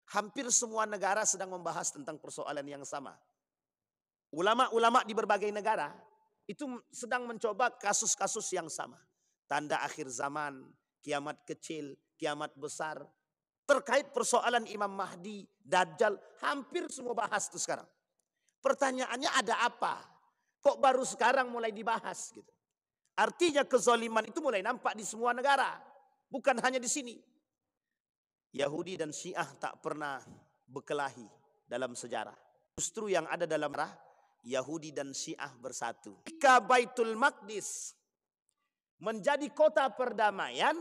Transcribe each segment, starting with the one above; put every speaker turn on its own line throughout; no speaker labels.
Hampir semua negara sedang membahas tentang persoalan yang sama. Ulama-ulama di berbagai negara itu sedang mencoba kasus-kasus yang sama. Tanda akhir zaman, kiamat kecil, kiamat besar. Terkait persoalan Imam Mahdi, Dajjal, hampir semua bahas itu sekarang. Pertanyaannya ada apa? Kok baru sekarang mulai dibahas gitu? Artinya kezaliman itu mulai nampak di semua negara. Bukan hanya di sini. Yahudi dan Syiah tak pernah berkelahi dalam sejarah. Justru yang ada dalam sejarah, Yahudi dan Syiah bersatu. Jika Baitul Maqdis menjadi kota perdamaian,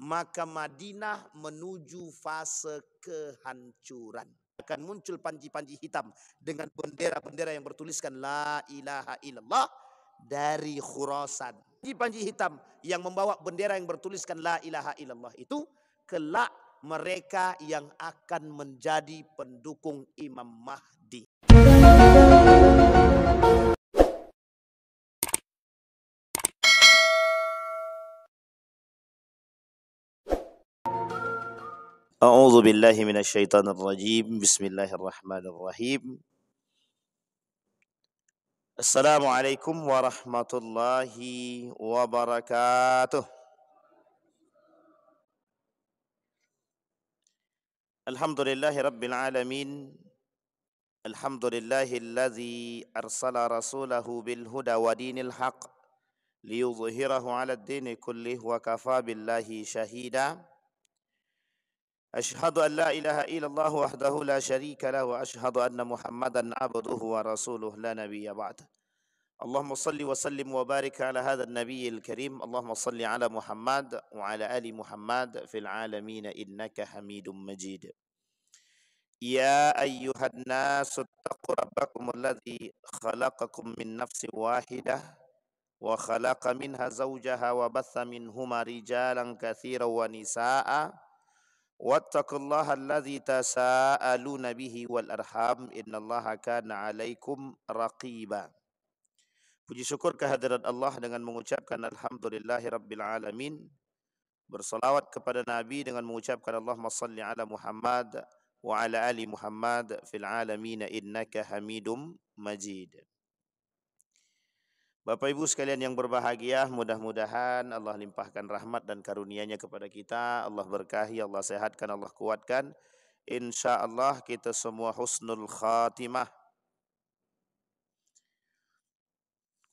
maka Madinah menuju fase kehancuran. Akan muncul panji-panji hitam dengan bendera-bendera yang bertuliskan La ilaha illallah dari Khurasan. Panji hitam yang membawa bendera yang bertuliskan La ilaha illallah itu kelak mereka yang akan menjadi pendukung Imam Mahdi. A'udzu billahi minasyaitonir rajim. Bismillahirrahmanirrahim. Assalamualaikum warahmatullahi wabarakatuh. Alhamdulillahi rabbil alamin. Alhamdulillahilladzi arsala rasulahu bil huda wa dinil haq liyudhhirahu 'ala ad-dini kullih wa kafa billahi shahida. Ashhadu an la ilaha illallah wahdahu la syarika lahu wa ashhadu anna Muhammadan abduhu wa rasuluhu la nabiyya ba'dah. Allahumma salli wa sallim wa barik ala hadzal nabiyil karim. Allahumma salli ala Muhammad wa ala ali Muhammad fil alamin innaka Hamidum Majid. Ya ayyuhan nasu ittaqu rabbakum alladzi khalaqakum min nafsin wahidah wa khalaqa minha zawjaha wa batha minhuma rijalan katsiran wa nisaa'a wattaqullaha alladzi tasaaluna bihi wal arham innallaha kana 'alaikum raqiba. Puji syukur kehadirat Allah dengan mengucapkan alhamdulillahi rabbil alamin. Bersalawat kepada Nabi dengan mengucapkan Allahumma salli ala Muhammad wa ala ali Muhammad fil alamin innaka Hamidum Majid. Bapak Ibu sekalian yang berbahagia, mudah-mudahan Allah limpahkan rahmat dan karunia-Nya kepada kita. Allah berkahi, Allah sehatkan, Allah kuatkan. Insya Allah kita semua husnul khatimah.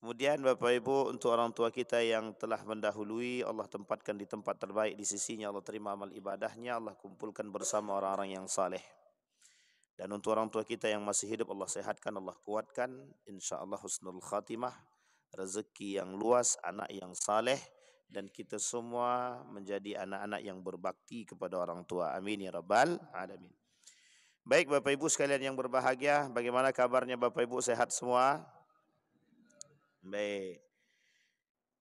Kemudian Bapak Ibu, untuk orang tua kita yang telah mendahului, Allah tempatkan di tempat terbaik di sisinya. Allah terima amal ibadahnya, Allah kumpulkan bersama orang-orang yang saleh. Dan untuk orang tua kita yang masih hidup, Allah sehatkan, Allah kuatkan. Insya Allah husnul khatimah. Rezeki yang luas, anak yang saleh, dan kita semua menjadi anak-anak yang berbakti kepada orang tua. Amin ya rabbal alamin. Baik Bapak Ibu sekalian yang berbahagia, bagaimana kabarnya Bapak Ibu, sehat semua? Baik.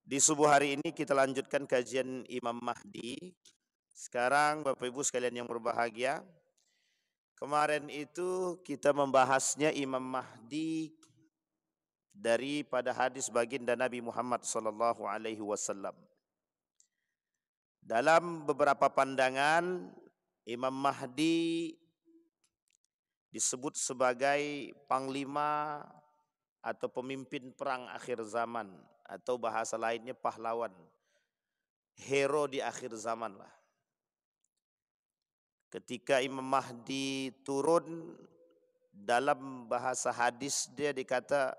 Di subuh hari ini kita lanjutkan kajian Imam Mahdi. Sekarang Bapak Ibu sekalian yang berbahagia, kemarin itu kita membahasnya Imam Mahdi daripada hadis baginda Nabi Muhammad sallallahu alaihi wasallam. Dalam beberapa pandangan, Imam Mahdi disebut sebagai panglima atau pemimpin perang akhir zaman, atau bahasa lainnya pahlawan, hero di akhir zaman lah. Ketika Imam Mahdi turun, dalam bahasa hadis dia dikata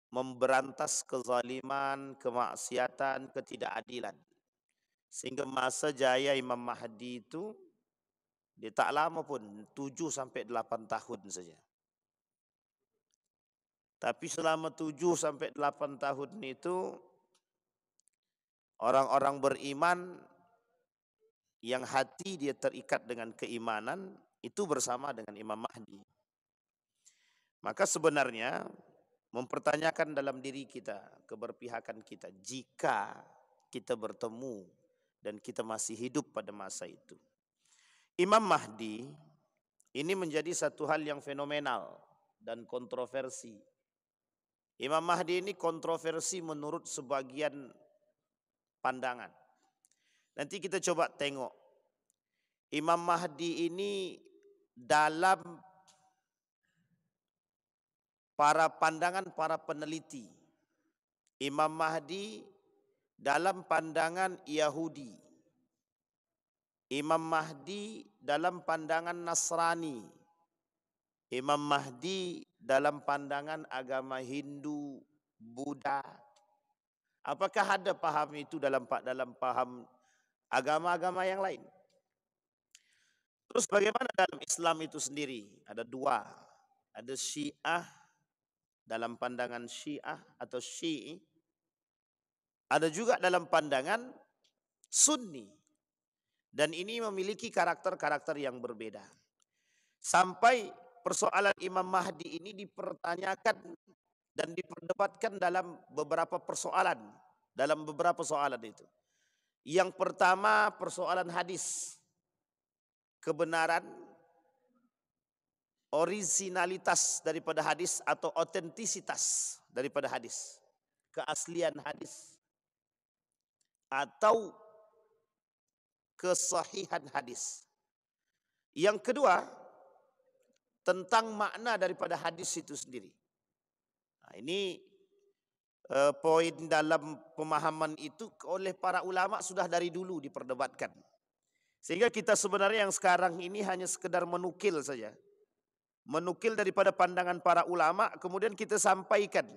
memberantas kezaliman, kemaksiatan, ketidakadilan. Sehingga masa jaya Imam Mahdi itu dia tak lama pun, 7 sampai 8 tahun saja. Tapi selama 7 sampai 8 tahun itu orang-orang beriman yang hati dia terikat dengan keimanan itu bersama dengan Imam Mahdi. Maka sebenarnya mempertanyakan dalam diri kita, keberpihakan kita, jika kita bertemu dan kita masih hidup pada masa itu. Imam Mahdi ini menjadi satu hal yang fenomenal dan kontroversi. Imam Mahdi ini kontroversi menurut sebagian pandangan. Nanti kita coba tengok. Imam Mahdi ini dalam pandangan para peneliti, Imam Mahdi dalam pandangan Yahudi, Imam Mahdi dalam pandangan Nasrani, Imam Mahdi dalam pandangan agama Hindu, Buddha. Apakah ada paham itu dalam paham agama-agama yang lain? Terus bagaimana dalam Islam itu sendiri? Ada dua. Ada Syiah dalam pandangan Syiah atau Syi'i. Ada juga dalam pandangan Sunni. Dan ini memiliki karakter-karakter yang berbeda. Sampai persoalan Imam Mahdi ini dipertanyakan dan diperdebatkan dalam beberapa persoalan. Dalam beberapa soalan itu. Yang pertama persoalan hadis. Kebenaran, originalitas daripada hadis atau otentisitas daripada hadis. Keaslian hadis. Atau kesahihan hadis. Yang kedua, tentang makna daripada hadis itu sendiri. Nah, ini poin dalam pemahaman itu oleh para ulama sudah dari dulu diperdebatkan. Sehingga kita sebenarnya yang sekarang ini hanya sekedar menukil saja. Menukil daripada pandangan para ulama, kemudian kita sampaikan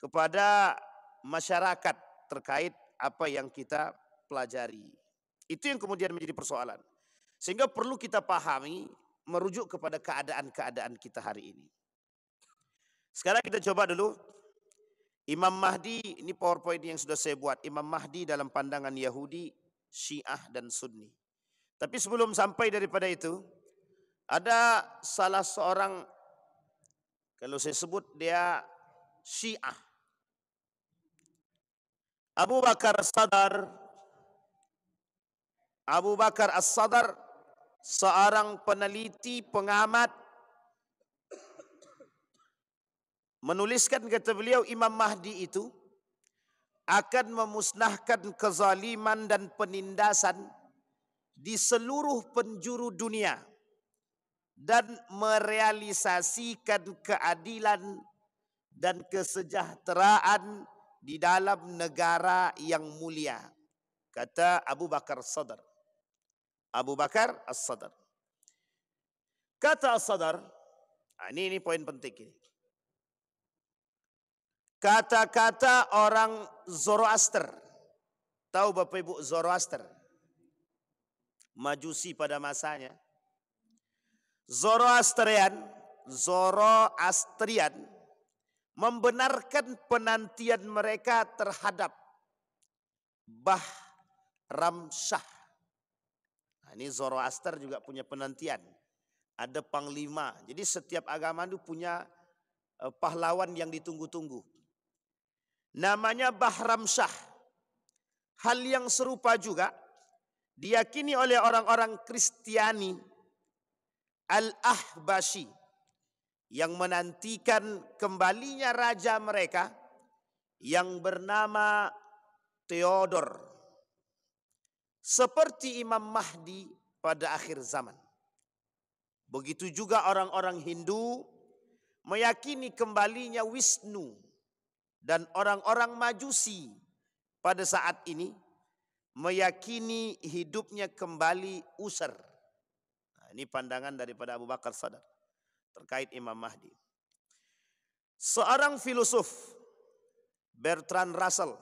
kepada masyarakat terkait apa yang kita pelajari. Itu yang kemudian menjadi persoalan. Sehingga perlu kita pahami, merujuk kepada keadaan-keadaan kita hari ini. Sekarang kita coba dulu. Imam Mahdi, ini PowerPoint yang sudah saya buat. Imam Mahdi dalam pandangan Yahudi, Syiah dan Sunni. Tapi sebelum sampai daripada itu, ada salah seorang, kalau saya sebut dia Syiah, Abu Bakar As-Sadar. Abu Bakar As-Sadar, seorang peneliti, pengamat, menuliskan, kata beliau, Imam Mahdi itu akan memusnahkan kezaliman dan penindasan di seluruh penjuru dunia dan merealisasikan keadilan dan kesejahteraan di dalam negara yang mulia, kata Abu Bakar As-Sadar. Abu Bakar As-Sadar. Kata As-Sadar, ini poin penting ini. Kata-kata orang Zoroaster. Tahu Bapak Ibu Zoroaster? Majusi pada masanya. Zoroastrian membenarkan penantian mereka terhadap Bahram Shah. Nah, ini Zoroaster juga punya penantian. Ada panglima. Jadi setiap agama itu punya pahlawan yang ditunggu-tunggu. Namanya Bahram Shah. Hal yang serupa juga diyakini oleh orang-orang Kristiani Al-Ahbashi yang menantikan kembalinya raja mereka yang bernama Theodor. Seperti Imam Mahdi pada akhir zaman. Begitu juga orang-orang Hindu meyakini kembalinya Wisnu. Dan orang-orang Majusi pada saat ini meyakini hidupnya kembali Usar. Nah, ini pandangan daripada Abu Bakar Sadar terkait Imam Mahdi. Seorang filosof, Bertrand Russell,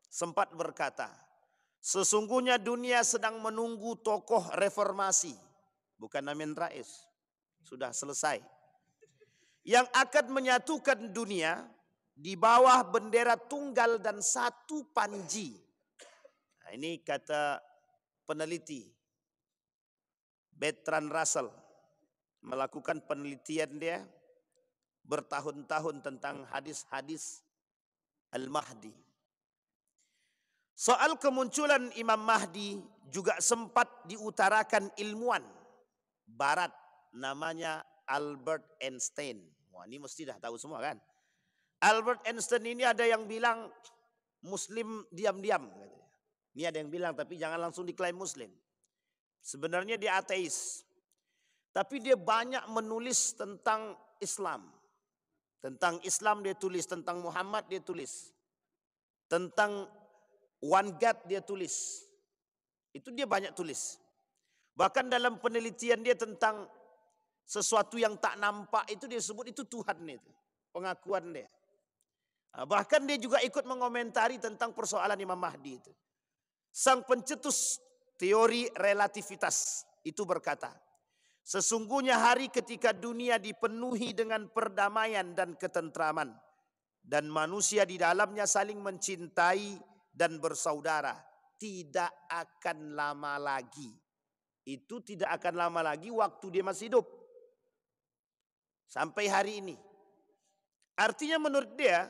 sempat berkata, sesungguhnya dunia sedang menunggu tokoh reformasi, bukan Amin Rais, sudah selesai, yang akan menyatukan dunia di bawah bendera tunggal dan satu panji. Nah, ini kata peneliti Bertrand Russell, melakukan penelitian dia bertahun-tahun tentang hadis-hadis Al-Mahdi. Soal kemunculan Imam Mahdi juga sempat diutarakan ilmuwan Barat namanya Albert Einstein. Wah, ini mesti dah tahu semua kan? Albert Einstein ini ada yang bilang Muslim diam-diam. Ini ada yang bilang tapi jangan langsung diklaim Muslim. Sebenarnya dia ateis. Tapi dia banyak menulis tentang Islam. Tentang Islam dia tulis, tentang Muhammad dia tulis. Tentang One God dia tulis. Itu dia banyak tulis. Bahkan dalam penelitian dia tentang sesuatu yang tak nampak itu dia sebut itu Tuhan itu. Pengakuan dia. Bahkan dia juga ikut mengomentari tentang persoalan Imam Mahdi itu. Sang pencetus teori relativitas itu berkata, sesungguhnya hari ketika dunia dipenuhi dengan perdamaian dan ketentraman dan manusia di dalamnya saling mencintai dan bersaudara, tidak akan lama lagi. Itu tidak akan lama lagi waktu dia masih hidup. Sampai hari ini. Artinya menurut dia,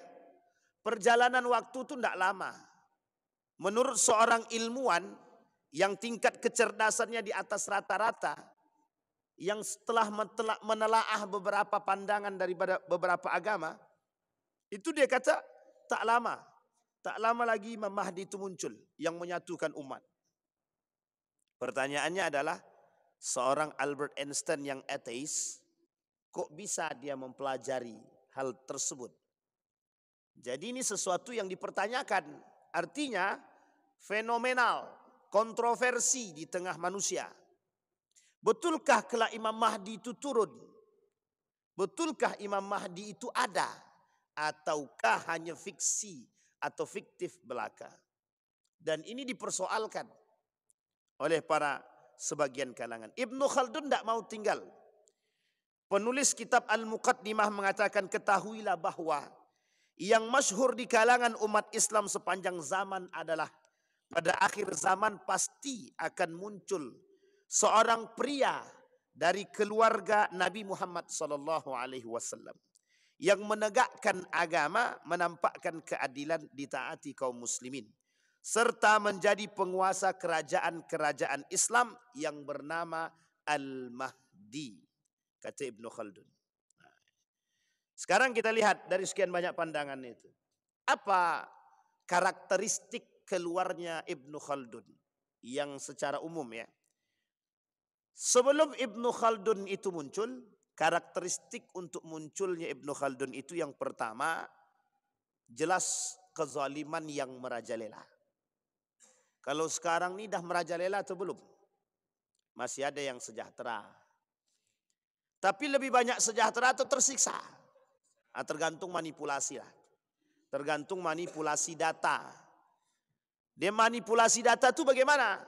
perjalanan waktu itu tidak lama. Menurut seorang ilmuwan yang tingkat kecerdasannya di atas rata-rata, yang setelah menelaah beberapa pandangan daripada beberapa agama, itu dia kata tak lama lagi Imam Mahdi itu muncul yang menyatukan umat. Pertanyaannya adalah, seorang Albert Einstein yang ateis, kok bisa dia mempelajari hal tersebut? Jadi ini sesuatu yang dipertanyakan. Artinya fenomenal, kontroversi di tengah manusia. Betulkah kelak Imam Mahdi itu turun? Betulkah Imam Mahdi itu ada? Ataukah hanya fiksi atau fiktif belaka? Dan ini dipersoalkan oleh para sebagian kalangan. Ibnu Khaldun tidak mau tinggal. Penulis kitab Al-Muqaddimah mengatakan, ketahuilah bahwa yang masyhur di kalangan umat Islam sepanjang zaman adalah pada akhir zaman pasti akan muncul seorang pria dari keluarga Nabi Muhammad SAW yang menegakkan agama, menampakkan keadilan, ditaati kaum muslimin, serta menjadi penguasa kerajaan-kerajaan Islam yang bernama Al-Mahdi, kata Ibnu Khaldun. Sekarang kita lihat dari sekian banyak pandangan itu, apa karakteristik keluarnya Ibnu Khaldun yang secara umum ya. Sebelum Ibnu Khaldun itu muncul, karakteristik untuk munculnya Ibnu Khaldun itu yang pertama, jelas kezaliman yang merajalela. Kalau sekarang ini dah merajalela atau belum? Masih ada yang sejahtera. Tapi lebih banyak sejahtera atau tersiksa? Tergantung manipulasi lah. Tergantung manipulasi data. Dia manipulasi data itu bagaimana?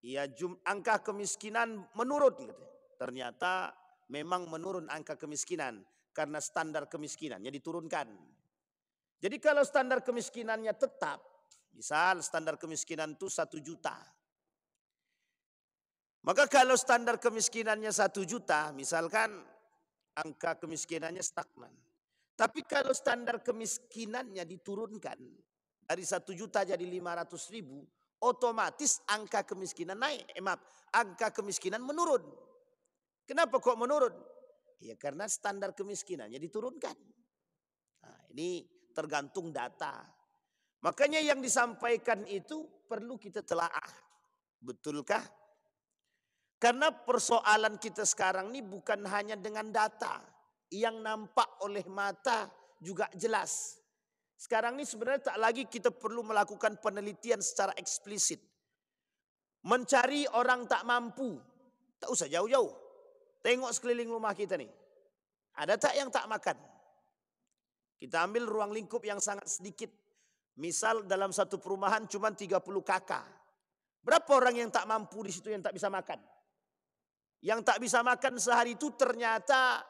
Ya, angka kemiskinan menurun. Ternyata memang menurun angka kemiskinan karena standar kemiskinannya diturunkan. Jadi kalau standar kemiskinannya tetap, misal standar kemiskinan itu 1 juta. Maka kalau standar kemiskinannya 1 juta, misalkan angka kemiskinannya stagnan. Tapi kalau standar kemiskinannya diturunkan dari 1 juta jadi 500.000, otomatis angka kemiskinan naik. Angka kemiskinan menurun. Kenapa kok menurun? Ya karena standar kemiskinannya diturunkan. Nah, ini tergantung data. Makanya yang disampaikan itu perlu kita telaah. Betulkah? Karena persoalan kita sekarang ini bukan hanya dengan data. Yang nampak oleh mata juga jelas. Sekarang ini sebenarnya tak lagi kita perlu melakukan penelitian secara eksplisit. Mencari orang tak mampu. Tak usah jauh-jauh. Tengok sekeliling rumah kita nih. Ada tak yang tak makan? Kita ambil ruang lingkup yang sangat sedikit. Misal dalam satu perumahan cuma 30 kakak. Berapa orang yang tak mampu di situ yang tak bisa makan? Yang tak bisa makan sehari itu ternyata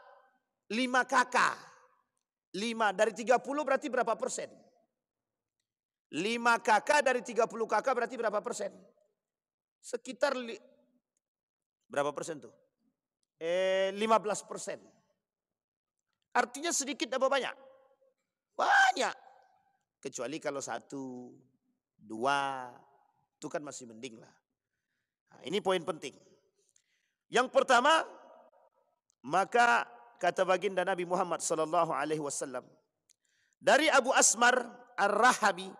5 kakak. 5 dari 30 berarti berapa persen? 5 kakak dari 30 kakak berarti berapa persen? Sekitar berapa persen tuh? 15%. Artinya sedikit apa banyak? Banyak. Kecuali kalau 1, 2, itu kan masih mending lah. Nah, ini poin penting. Yang pertama, maka kata baginda Nabi Muhammad SAW dari Abu Asmar Ar-Rahabi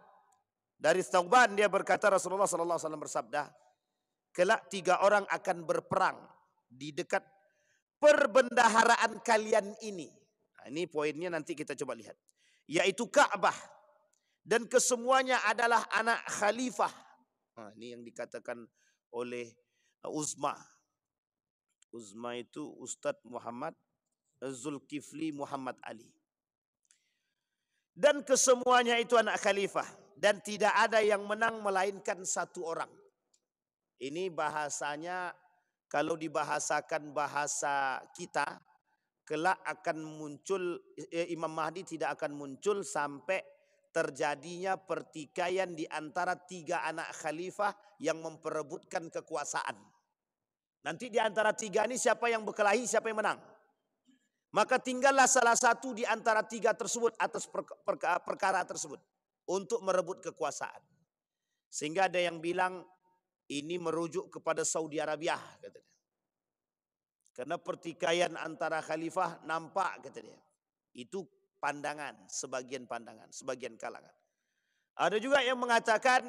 dari Thauban, dia berkata Rasulullah SAW bersabda, kelak 3 orang akan berperang di dekat perbendaharaan kalian ini. Nah, ini poinnya nanti kita coba lihat. Yaitu Ka'bah. Dan kesemuanya adalah anak khalifah. Nah, ini yang dikatakan oleh Uzma. Uzma itu Ustadz Muhammad Zulkifli Muhammad Ali. Dan kesemuanya itu anak khalifah. Dan tidak ada yang menang melainkan 1 orang. Ini bahasanya kalau dibahasakan bahasa kita, kelak akan muncul, Imam Mahdi tidak akan muncul sampai terjadinya pertikaian di antara 3 anak khalifah yang memperebutkan kekuasaan. Nanti di antara 3 ini siapa yang berkelahi, siapa yang menang. Maka tinggallah salah satu di antara 3 tersebut atas perkara tersebut untuk merebut kekuasaan. Sehingga ada yang bilang ini merujuk kepada Saudi Arabia, kata dia. Karena pertikaian antara khalifah nampak, kata dia. Itu pandangan, sebagian kalangan. Ada juga yang mengatakan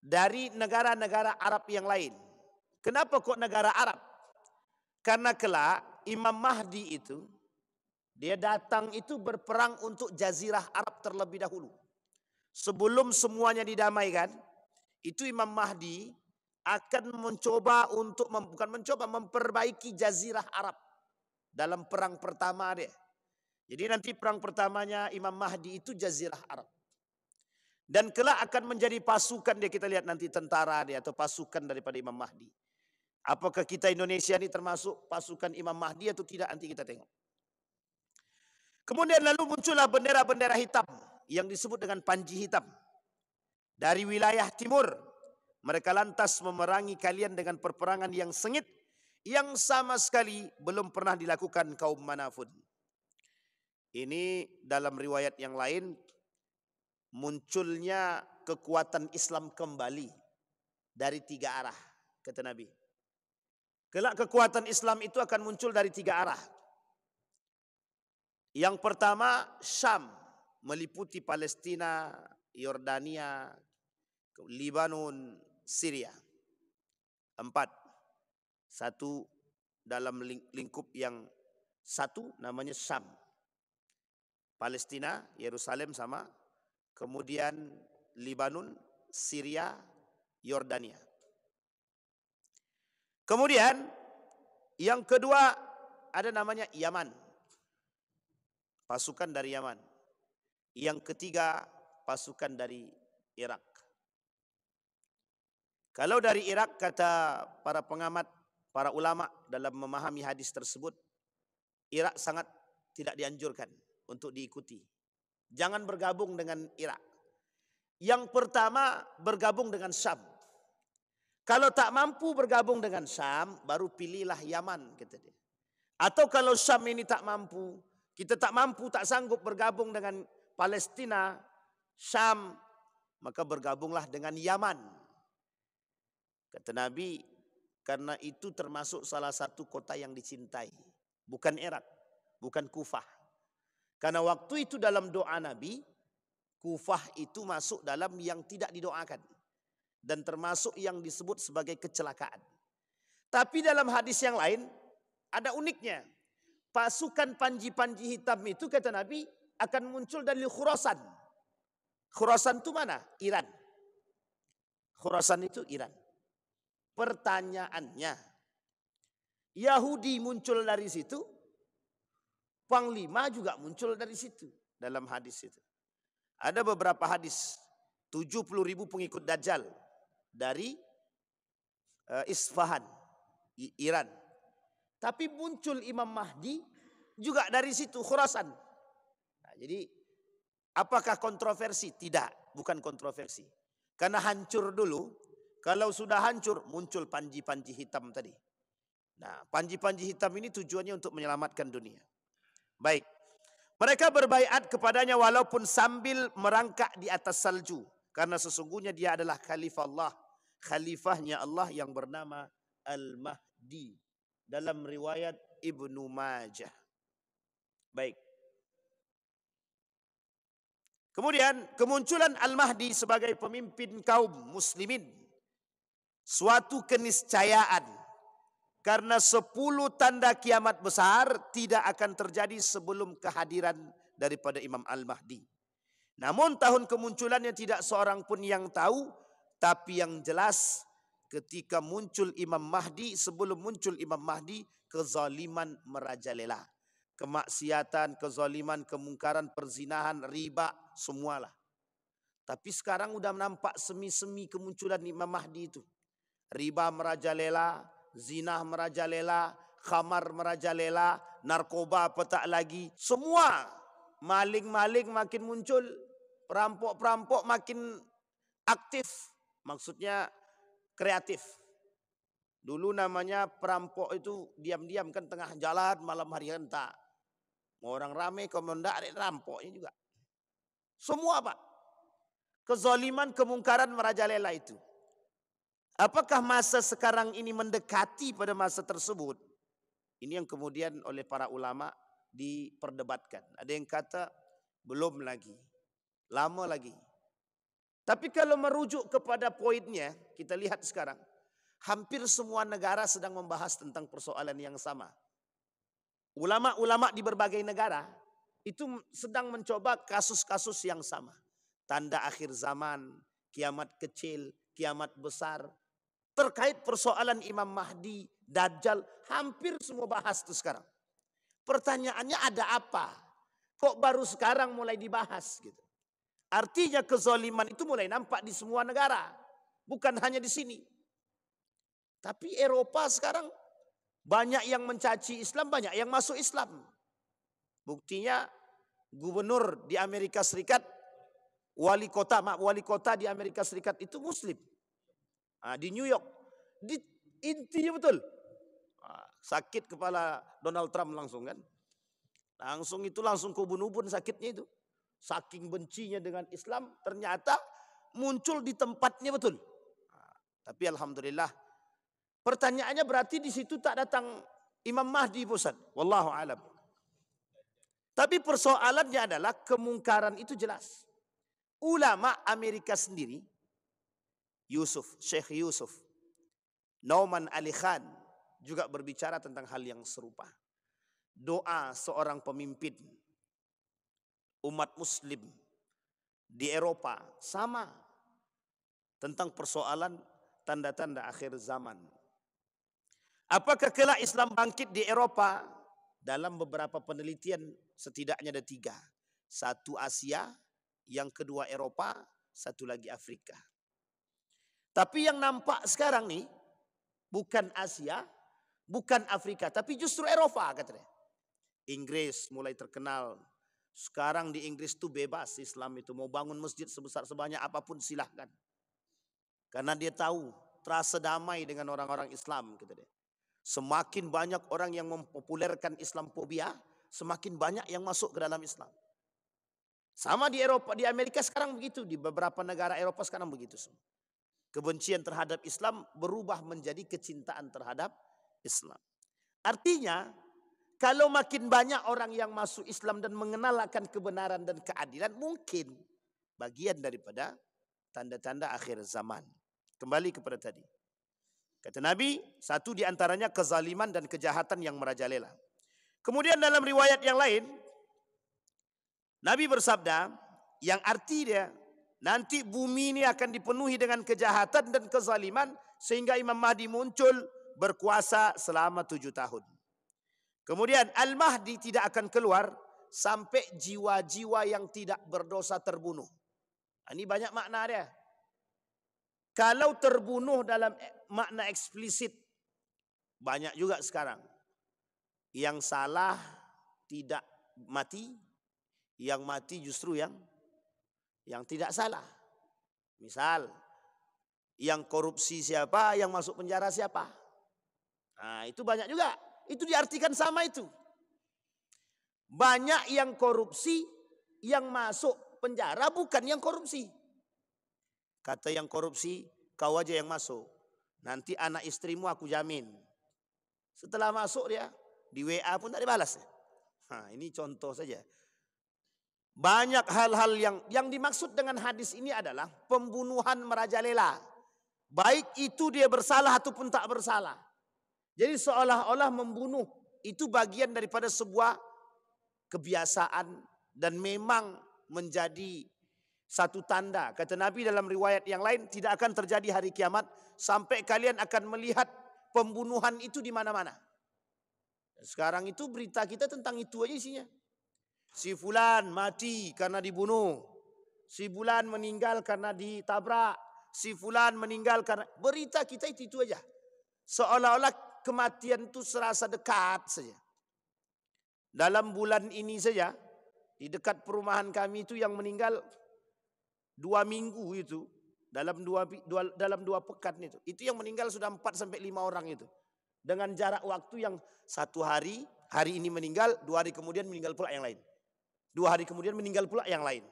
dari negara-negara Arab yang lain. Kenapa kok negara Arab? Karena kelak Imam Mahdi itu, dia datang itu berperang untuk Jazirah Arab terlebih dahulu. Sebelum semuanya didamaikan, itu Imam Mahdi akan mencoba untuk, memperbaiki Jazirah Arab dalam perang pertama dia. Jadi nanti perang pertamanya Imam Mahdi itu Jazirah Arab. Dan kelak akan menjadi pasukan dia, kita lihat nanti tentara dia atau pasukan daripada Imam Mahdi. Apakah kita Indonesia ini termasuk pasukan Imam Mahdi atau tidak, nanti kita tengok. Kemudian lalu muncullah bendera-bendera hitam yang disebut dengan panji hitam. Dari wilayah timur, mereka lantas memerangi kalian dengan perperangan yang sengit, yang sama sekali belum pernah dilakukan kaum manapun. Ini dalam riwayat yang lain, munculnya kekuatan Islam kembali dari 3 arah, kata Nabi. Kelak kekuatan Islam itu akan muncul dari 3 arah. Yang pertama, Syam, meliputi Palestina, Yordania, Libanon, Syria. 4. Satu dalam lingkup yang satu namanya Syam. Palestina, Yerusalem sama. Kemudian Libanon, Syria, Yordania. Kemudian yang kedua ada namanya Yaman. Pasukan dari Yaman. Yang ketiga pasukan dari Irak. Kalau dari Irak, kata para pengamat, para ulama dalam memahami hadis tersebut, Irak sangat tidak dianjurkan untuk diikuti. Jangan bergabung dengan Irak. Yang pertama bergabung dengan Syam. Kalau tak mampu bergabung dengan Syam, baru pilihlah Yaman, kata dia. Atau kalau Syam ini tak mampu, kita tak mampu, tak sanggup bergabung dengan Palestina, Syam, maka bergabunglah dengan Yaman. Kata Nabi, karena itu termasuk salah satu kota yang dicintai. Bukan Irak, bukan Kufah. Karena waktu itu dalam doa Nabi, Kufah itu masuk dalam yang tidak didoakan. Dan termasuk yang disebut sebagai kecelakaan. Tapi dalam hadis yang lain, ada uniknya. Pasukan panji-panji hitam itu, kata Nabi, akan muncul dari Khurasan. Khurasan itu mana? Iran. Khurasan itu Iran. Pertanyaannya, Yahudi muncul dari situ, Panglima juga muncul dari situ dalam hadis itu. Ada beberapa hadis, 70.000 pengikut Dajjal dari Isfahan, Iran. Tapi muncul Imam Mahdi juga dari situ, Khurasan. Nah, jadi apakah kontroversi? Tidak, bukan kontroversi. Karena hancur dulu. Kalau sudah hancur, muncul panji-panji hitam tadi. Nah, panji-panji hitam ini tujuannya untuk menyelamatkan dunia. Baik. Mereka berbaiat kepadanya walaupun sambil merangkak di atas salju. Karena sesungguhnya dia adalah khalifah Allah. Khalifahnya Allah yang bernama Al-Mahdi. Dalam riwayat Ibnu Majah. Baik. Kemudian kemunculan Al-Mahdi sebagai pemimpin kaum muslimin suatu keniscayaan. Karena 10 tanda kiamat besar tidak akan terjadi sebelum kehadiran daripada Imam Al-Mahdi. Namun tahun kemunculannya tidak seorang pun yang tahu, tapi yang jelas ketika muncul Imam Mahdi, sebelum muncul Imam Mahdi, kezaliman merajalela. Kemaksiatan, kezaliman, kemungkaran, perzinahan, riba, semualah. Tapi sekarang udah nampak semi-semi kemunculan Imam Mahdi itu. Riba merajalela, zina merajalela, khamar merajalela, narkoba petak lagi. Semua maling-maling makin muncul, perampok-perampok makin aktif. Maksudnya kreatif. Dulu namanya perampok itu diam-diam kan tengah jalan malam hari hentak. Orang rame komandan rampoknya juga. Semua Pak. Kezaliman, kemungkaran merajalela itu. Apakah masa sekarang ini mendekati pada masa tersebut? Ini yang kemudian oleh para ulama diperdebatkan. Ada yang kata belum lagi, lama lagi. Tapi kalau merujuk kepada poinnya, kita lihat sekarang. Hampir semua negara sedang membahas tentang persoalan yang sama. Ulama-ulama di berbagai negara itu sedang mencoba kasus-kasus yang sama. Tanda akhir zaman, kiamat kecil, kiamat besar. Terkait persoalan Imam Mahdi, Dajjal, hampir semua bahas itu sekarang. Pertanyaannya ada apa? Kok baru sekarang mulai dibahas gitu? Artinya kezaliman itu mulai nampak di semua negara. Bukan hanya di sini. Tapi Eropa sekarang banyak yang mencaci Islam, banyak yang masuk Islam. Buktinya gubernur di Amerika Serikat, wali kota di Amerika Serikat itu Muslim. Di New York, intinya betul. Sakit kepala Donald Trump langsung kan. Langsung kubun-ubun sakitnya itu. Saking bencinya dengan Islam, ternyata muncul di tempatnya betul. Tapi alhamdulillah. Pertanyaannya berarti di situ tak datang Imam Mahdi Ustaz. Wallahu alam. Tapi persoalannya adalah kemungkaran itu jelas. Ulama Amerika sendiri, Syekh Yusuf, Nauman Ali Khan juga berbicara tentang hal yang serupa. Doa seorang pemimpin umat muslim di Eropa sama tentang persoalan tanda-tanda akhir zaman. Apakah kelak Islam bangkit di Eropa? Dalam beberapa penelitian setidaknya ada 3. 1 Asia, yang kedua Eropa, 1 lagi Afrika. Tapi yang nampak sekarang nih bukan Asia, bukan Afrika, tapi justru Eropa katanya. Inggris mulai terkenal. Sekarang di Inggris tuh bebas Islam itu. Mau bangun masjid sebesar sebanyak apapun silahkan. Karena dia tahu terasa damai dengan orang-orang Islam gitu deh. Semakin banyak orang yang mempopulerkan Islamophobia, semakin banyak yang masuk ke dalam Islam. Sama di Eropa, di Amerika sekarang begitu, di beberapa negara Eropa sekarang begitu semua. Kebencian terhadap Islam berubah menjadi kecintaan terhadap Islam. Artinya, kalau makin banyak orang yang masuk Islam dan mengenal akan kebenaran dan keadilan, mungkin bagian daripada tanda-tanda akhir zaman. Kembali kepada tadi. Kata Nabi, 1 di antaranya kezaliman dan kejahatan yang merajalela. Kemudian dalam riwayat yang lain, Nabi bersabda, yang arti dia, nanti bumi ini akan dipenuhi dengan kejahatan dan kezaliman, sehingga Imam Mahdi muncul berkuasa selama 7 tahun. Kemudian Al-Mahdi tidak akan keluar sampai jiwa-jiwa yang tidak berdosa terbunuh. Ini banyak makna dia. Kalau terbunuh dalam makna eksplisit, banyak juga sekarang. Yang salah tidak mati, yang mati justru yang tidak salah. Misal, yang korupsi siapa, yang masuk penjara siapa. Nah, itu banyak juga. Itu diartikan sama itu. Banyak yang korupsi, yang masuk penjara bukan yang korupsi. Kata yang korupsi, kau aja yang masuk. Nanti anak istrimu aku jamin. Setelah masuk dia, di WA pun tak dibalas. Nah, ini contoh saja. Banyak hal-hal yang dimaksud dengan hadis ini adalah pembunuhan merajalela. Baik itu dia bersalah ataupun tak bersalah. Jadi seolah-olah membunuh itu bagian daripada sebuah kebiasaan dan memang menjadi satu tanda. Kata Nabi dalam riwayat yang lain, tidak akan terjadi hari kiamat sampai kalian akan melihat pembunuhan itu di mana-mana. Sekarang itu berita kita tentang itu aja isinya. Si fulan mati karena dibunuh. Si fulan meninggal karena ditabrak. Si fulan meninggal karena... Berita kita itu aja. Seolah-olah kematian itu serasa dekat saja. Dalam bulan ini saja, di dekat perumahan kami itu yang meninggal 2 minggu itu. Dalam dua pekan itu. Itu yang meninggal sudah 4 sampai 5 orang itu. Dengan jarak waktu yang 1 hari, hari ini meninggal, 2 hari kemudian meninggal pula yang lain. 2 hari kemudian meninggal pula yang lain.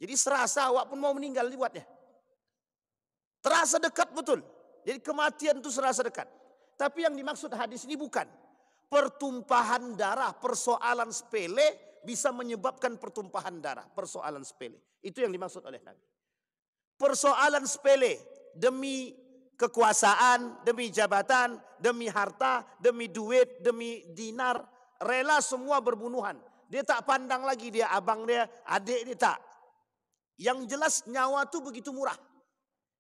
Jadi serasa awak pun mau meninggal dibuatnya. Terasa dekat betul. Jadi kematian itu serasa dekat. Tapi yang dimaksud hadis ini bukan. Pertumpahan darah, persoalan sepele bisa menyebabkan pertumpahan darah. Persoalan sepele. Itu yang dimaksud oleh Nabi. Persoalan sepele demi kekuasaan, demi jabatan, demi harta, demi duit, demi dinar, rela semua berbunuhan. Dia tak pandang lagi dia abang dia, adik dia tak. Yang jelas nyawa itu begitu murah.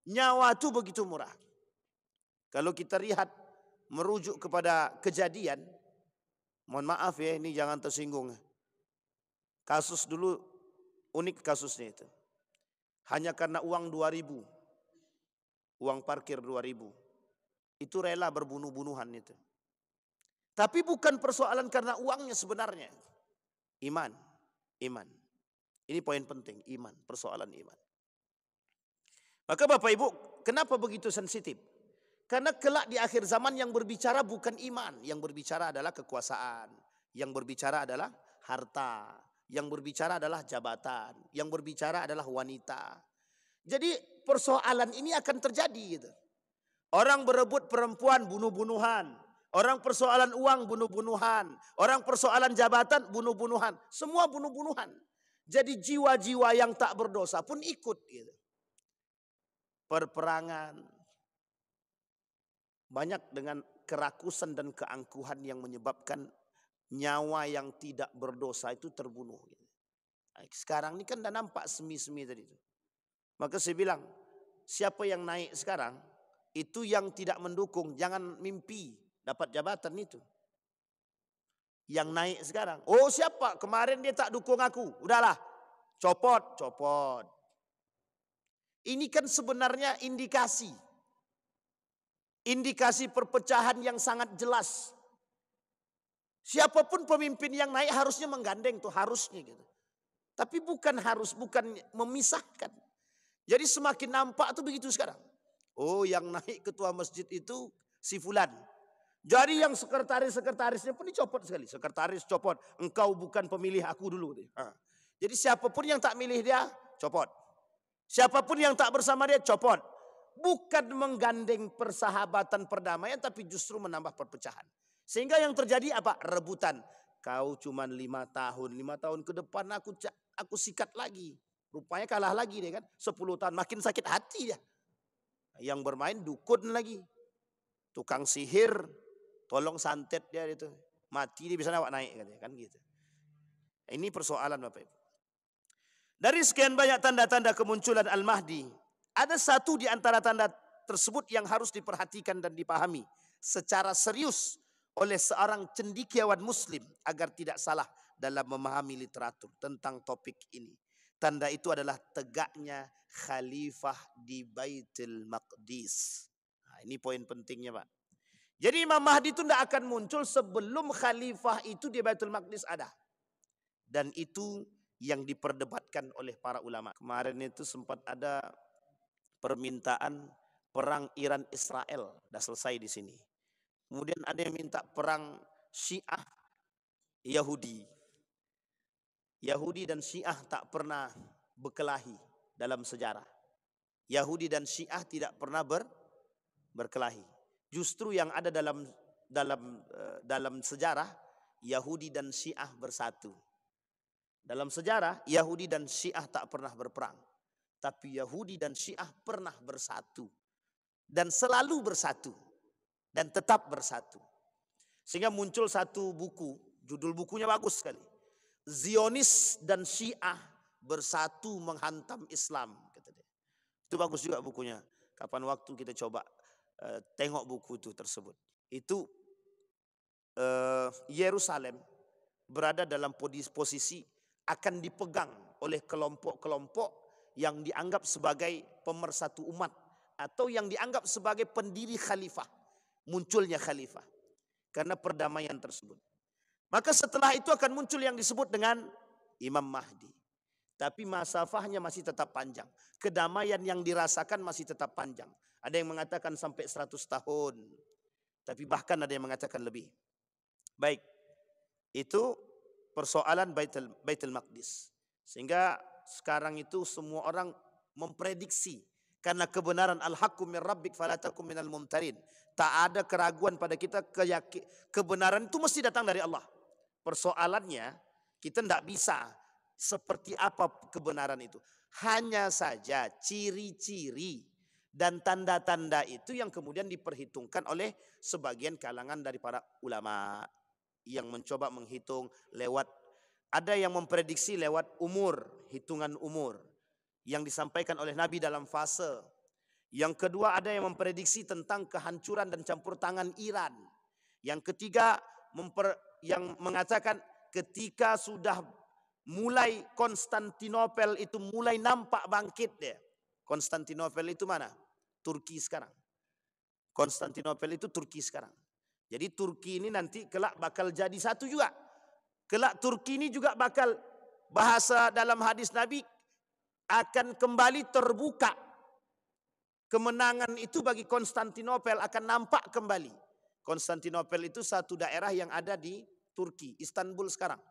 Nyawa itu begitu murah. Kalau kita lihat merujuk kepada kejadian, mohon maaf ya ini jangan tersinggung. Kasus dulu unik kasusnya itu. Hanya karena uang 2.000. Uang parkir 2.000. Itu rela berbunuh-bunuhan itu. Tapi bukan persoalan karena uangnya sebenarnya. Iman. Iman. Ini poin penting. Iman. Persoalan iman. Maka Bapak Ibu, kenapa begitu sensitif? Karena kelak di akhir zaman yang berbicara bukan iman. Yang berbicara adalah kekuasaan. Yang berbicara adalah harta. Yang berbicara adalah jabatan. Yang berbicara adalah wanita. Jadi persoalan ini akan terjadi gitu. Orang berebut perempuan bunuh-bunuhan. Orang persoalan uang bunuh-bunuhan. Orang persoalan jabatan bunuh-bunuhan. Semua bunuh-bunuhan. Jadi jiwa-jiwa yang tak berdosa pun ikut gitu. Perperangan. Banyak dengan kerakusan dan keangkuhan yang menyebabkan nyawa yang tidak berdosa itu terbunuh. Sekarang ini kan udah nampak semi-semi tadi itu. Maka saya bilang, siapa yang naik sekarang, itu yang tidak mendukung, jangan mimpi dapat jabatan itu. Yang naik sekarang, oh siapa, kemarin dia tak dukung aku, udahlah, copot. Ini kan sebenarnya indikasi. Indikasi perpecahan yang sangat jelas. Siapapun pemimpin yang naik harusnya menggandeng tuh, harusnya gitu. Tapi bukan memisahkan. Jadi semakin nampak tuh begitu sekarang. Oh yang naik ketua masjid itu si fulan. Jadi yang sekretarisnya pun dicopot sekali. Sekretaris copot, engkau bukan pemilih aku dulu. Jadi siapapun yang tak milih dia, copot. Siapapun yang tak bersama dia, copot. Bukan menggandeng persahabatan perdamaian, tapi justru menambah perpecahan. Sehingga yang terjadi apa? Rebutan. Kau cuma 5 tahun. 5 tahun ke depan aku sikat lagi. Rupanya kalah lagi deh kan. 10 tahun makin sakit hati dia. Yang bermain dukun lagi. Tukang sihir. Tolong santet dia itu. Mati dia bisa nawak naik kan gitu. Ini persoalan Bapak Ibu. Dari sekian banyak tanda-tanda kemunculan Al-Mahdi. Ada satu di antara tanda tersebut yang harus diperhatikan dan dipahami secara serius oleh seorang cendekiawan muslim agar tidak salah dalam memahami literatur tentang topik ini. Tanda itu adalah tegaknya khalifah di Baitul Maqdis. Nah, ini poin pentingnya Pak. Jadi Imam Mahdi itu tidak akan muncul sebelum khalifah itu di Baitul Maqdis ada. Dan itu yang diperdebatkan oleh para ulama. Kemarin itu sempat ada permintaan perang Iran-Israel. Sudah selesai di sini. Kemudian ada yang minta perang Syiah Yahudi. Yahudi dan Syiah tak pernah berkelahi dalam sejarah. Yahudi dan Syiah tidak pernah berkelahi. Justru yang ada dalam sejarah Yahudi dan Syiah bersatu. Dalam sejarah Yahudi dan Syiah tak pernah berperang. Tapi Yahudi dan Syiah pernah bersatu. dan selalu bersatu dan tetap bersatu. Sehingga muncul satu buku, judul bukunya bagus sekali. Zionis dan Syiah bersatu menghantam Islam, kata dia. Itu bagus juga bukunya. Kapan waktu kita coba tengok buku itu tersebut. Itu Yerusalem berada dalam posisi akan dipegang oleh kelompok-kelompok yang dianggap sebagai pemersatu umat atau yang dianggap sebagai pendiri khalifah, munculnya khalifah karena perdamaian tersebut. Maka setelah itu akan muncul yang disebut dengan Imam Mahdi. Tapi masafahnya masih tetap panjang. Kedamaian yang dirasakan masih tetap panjang. Ada yang mengatakan sampai 100 tahun. Tapi bahkan ada yang mengatakan lebih. Baik, itu persoalan Baitul Maqdis. Sehingga sekarang itu semua orang memprediksi. Karena kebenaran al-haqqu min rabbik fala takum minal mumtarin. Tak ada keraguan pada kita, kebenaran itu mesti datang dari Allah. Persoalannya kita tidak bisa seperti apa kebenaran itu. Hanya saja ciri-ciri dan tanda-tanda itu yang kemudian diperhitungkan oleh sebagian kalangan dari para ulama yang mencoba menghitung lewat, ada yang memprediksi lewat umur, hitungan umur yang disampaikan oleh Nabi dalam fase. Yang kedua ada yang memprediksi tentang kehancuran dan campur tangan Iran. Yang ketiga yang mengatakan ketika sudah mulai Konstantinopel itu mulai nampak bangkit dia. Konstantinopel itu mana? Turki sekarang. Konstantinopel itu Turki sekarang. Jadi Turki ini nanti kelak bakal jadi satu juga. Kelak Turki ini juga bakal, bahasa dalam hadis Nabi, akan kembali terbuka. Kemenangan itu bagi Konstantinopel akan nampak kembali. Konstantinopel itu satu daerah yang ada di Turki, Istanbul sekarang.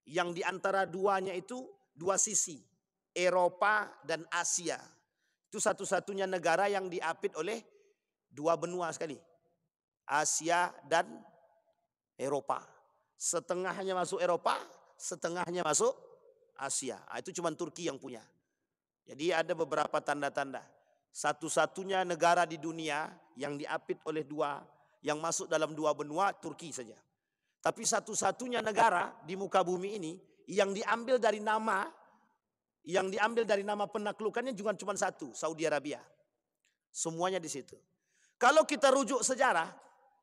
Yang di antara duanya itu dua sisi, Eropa dan Asia. Itu satu-satunya negara yang diapit oleh dua benua sekali. Asia dan Eropa. Setengahnya masuk Eropa, setengahnya masuk Asia. Itu cuma Turki yang punya. Jadi ada beberapa tanda-tanda. Satu-satunya negara di dunia yang diapit oleh dua, yang masuk dalam dua benua, Turki saja. Tapi satu-satunya negara di muka bumi ini yang diambil dari nama penaklukannya juga cuma satu, Saudi Arabia. Semuanya di situ. Kalau kita rujuk sejarah,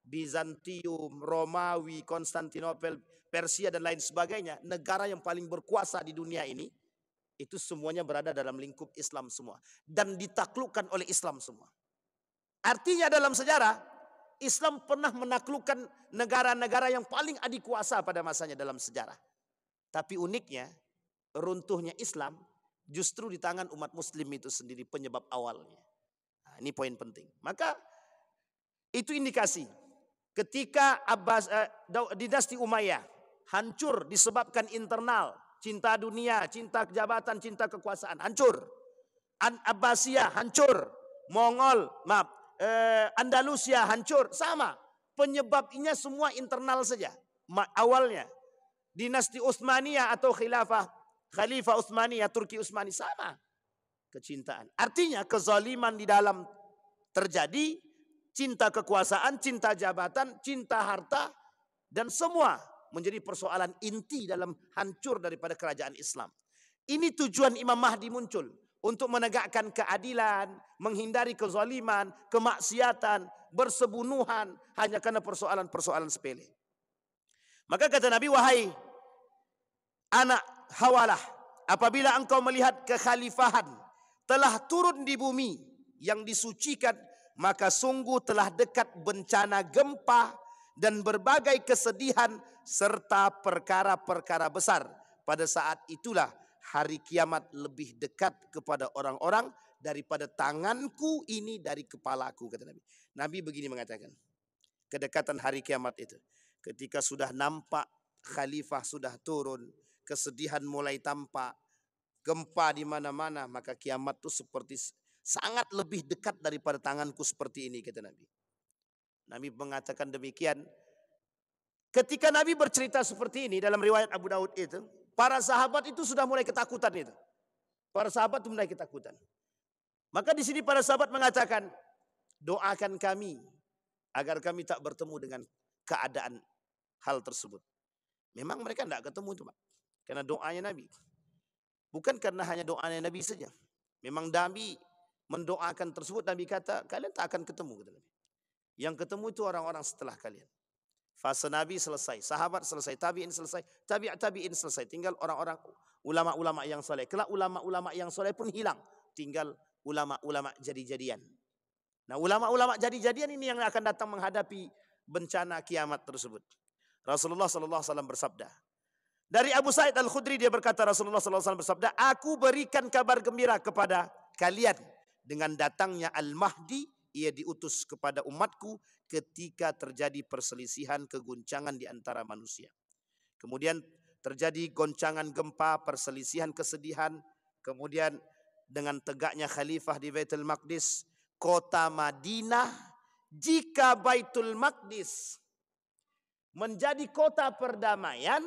Bizantium, Romawi, Konstantinopel, Persia dan lain sebagainya, negara yang paling berkuasa di dunia ini, itu semuanya berada dalam lingkup Islam semua. Dan ditaklukkan oleh Islam semua. Artinya dalam sejarah, Islam pernah menaklukkan negara-negara yang paling adikuasa pada masanya dalam sejarah. Tapi uniknya, runtuhnya Islam justru di tangan umat muslim itu sendiri penyebab awalnya. Nah, ini poin penting. Maka itu indikasi ketika dinasti Umayyah hancur disebabkan internal, cinta dunia, cinta jabatan, cinta kekuasaan, hancur. Abbasiyah hancur, Mongol, Andalusia hancur, sama. Penyebabnya semua internal saja. Awalnya dinasti Utsmaniyah atau Khalifah Utsmaniyah, Turki Utsmani, sama. Kecintaan. Artinya kezaliman di dalam terjadi, cinta kekuasaan, cinta jabatan, cinta harta, dan semua menjadi persoalan inti dalam hancur daripada kerajaan Islam. Ini tujuan Imam Mahdi muncul. Untuk menegakkan keadilan, menghindari kezaliman, kemaksiatan, bersebunuhan hanya karena persoalan-persoalan sepele. Maka kata Nabi, wahai anak Hawalah, apabila engkau melihat kekhalifahan telah turun di bumi yang disucikan, maka sungguh telah dekat bencana gempa dan berbagai kesedihan serta perkara-perkara besar. Pada saat itulah hari kiamat lebih dekat kepada orang-orang daripada tanganku ini dari kepalaku, kata Nabi. Nabi begini mengatakan, kedekatan hari kiamat itu, ketika sudah nampak khalifah sudah turun, kesedihan mulai tampak, gempa di mana-mana, maka kiamat itu seperti sangat lebih dekat daripada tanganku seperti ini, kata Nabi. Nabi mengatakan demikian. Ketika Nabi bercerita seperti ini dalam riwayat Abu Daud itu, para sahabat itu sudah mulai ketakutan itu. Para sahabat itu mulai ketakutan. Maka di sini para sahabat mengatakan, doakan kami agar kami tak bertemu dengan keadaan hal tersebut. Memang mereka tidak ketemu itu Pak. Karena doanya Nabi. Bukan karena hanya doanya Nabi saja. Memang Nabi mendoakan tersebut, Nabi kata, kalian tak akan ketemu. Kata Nabi. Yang ketemu itu orang-orang setelah kalian. Fase Nabi selesai, sahabat selesai, tabi'in selesai, tabi'in selesai. Tinggal orang-orang ulama-ulama yang soleh. Kelak ulama-ulama yang soleh pun hilang. Tinggal ulama-ulama jadi-jadian. Nah ulama-ulama jadi-jadian ini yang akan datang menghadapi bencana kiamat tersebut. Rasulullah SAW bersabda. Dari Abu Sa'id Al-Khudri dia berkata, Rasulullah SAW bersabda, aku berikan kabar gembira kepada kalian dengan datangnya Al-Mahdi. Ia diutus kepada umatku ketika terjadi perselisihan, keguncangan di antara manusia. Kemudian terjadi goncangan gempa, perselisihan, kesedihan. Kemudian dengan tegaknya khalifah di Baitul Maqdis, kota Madinah, jika Baitul Maqdis menjadi kota perdamaian,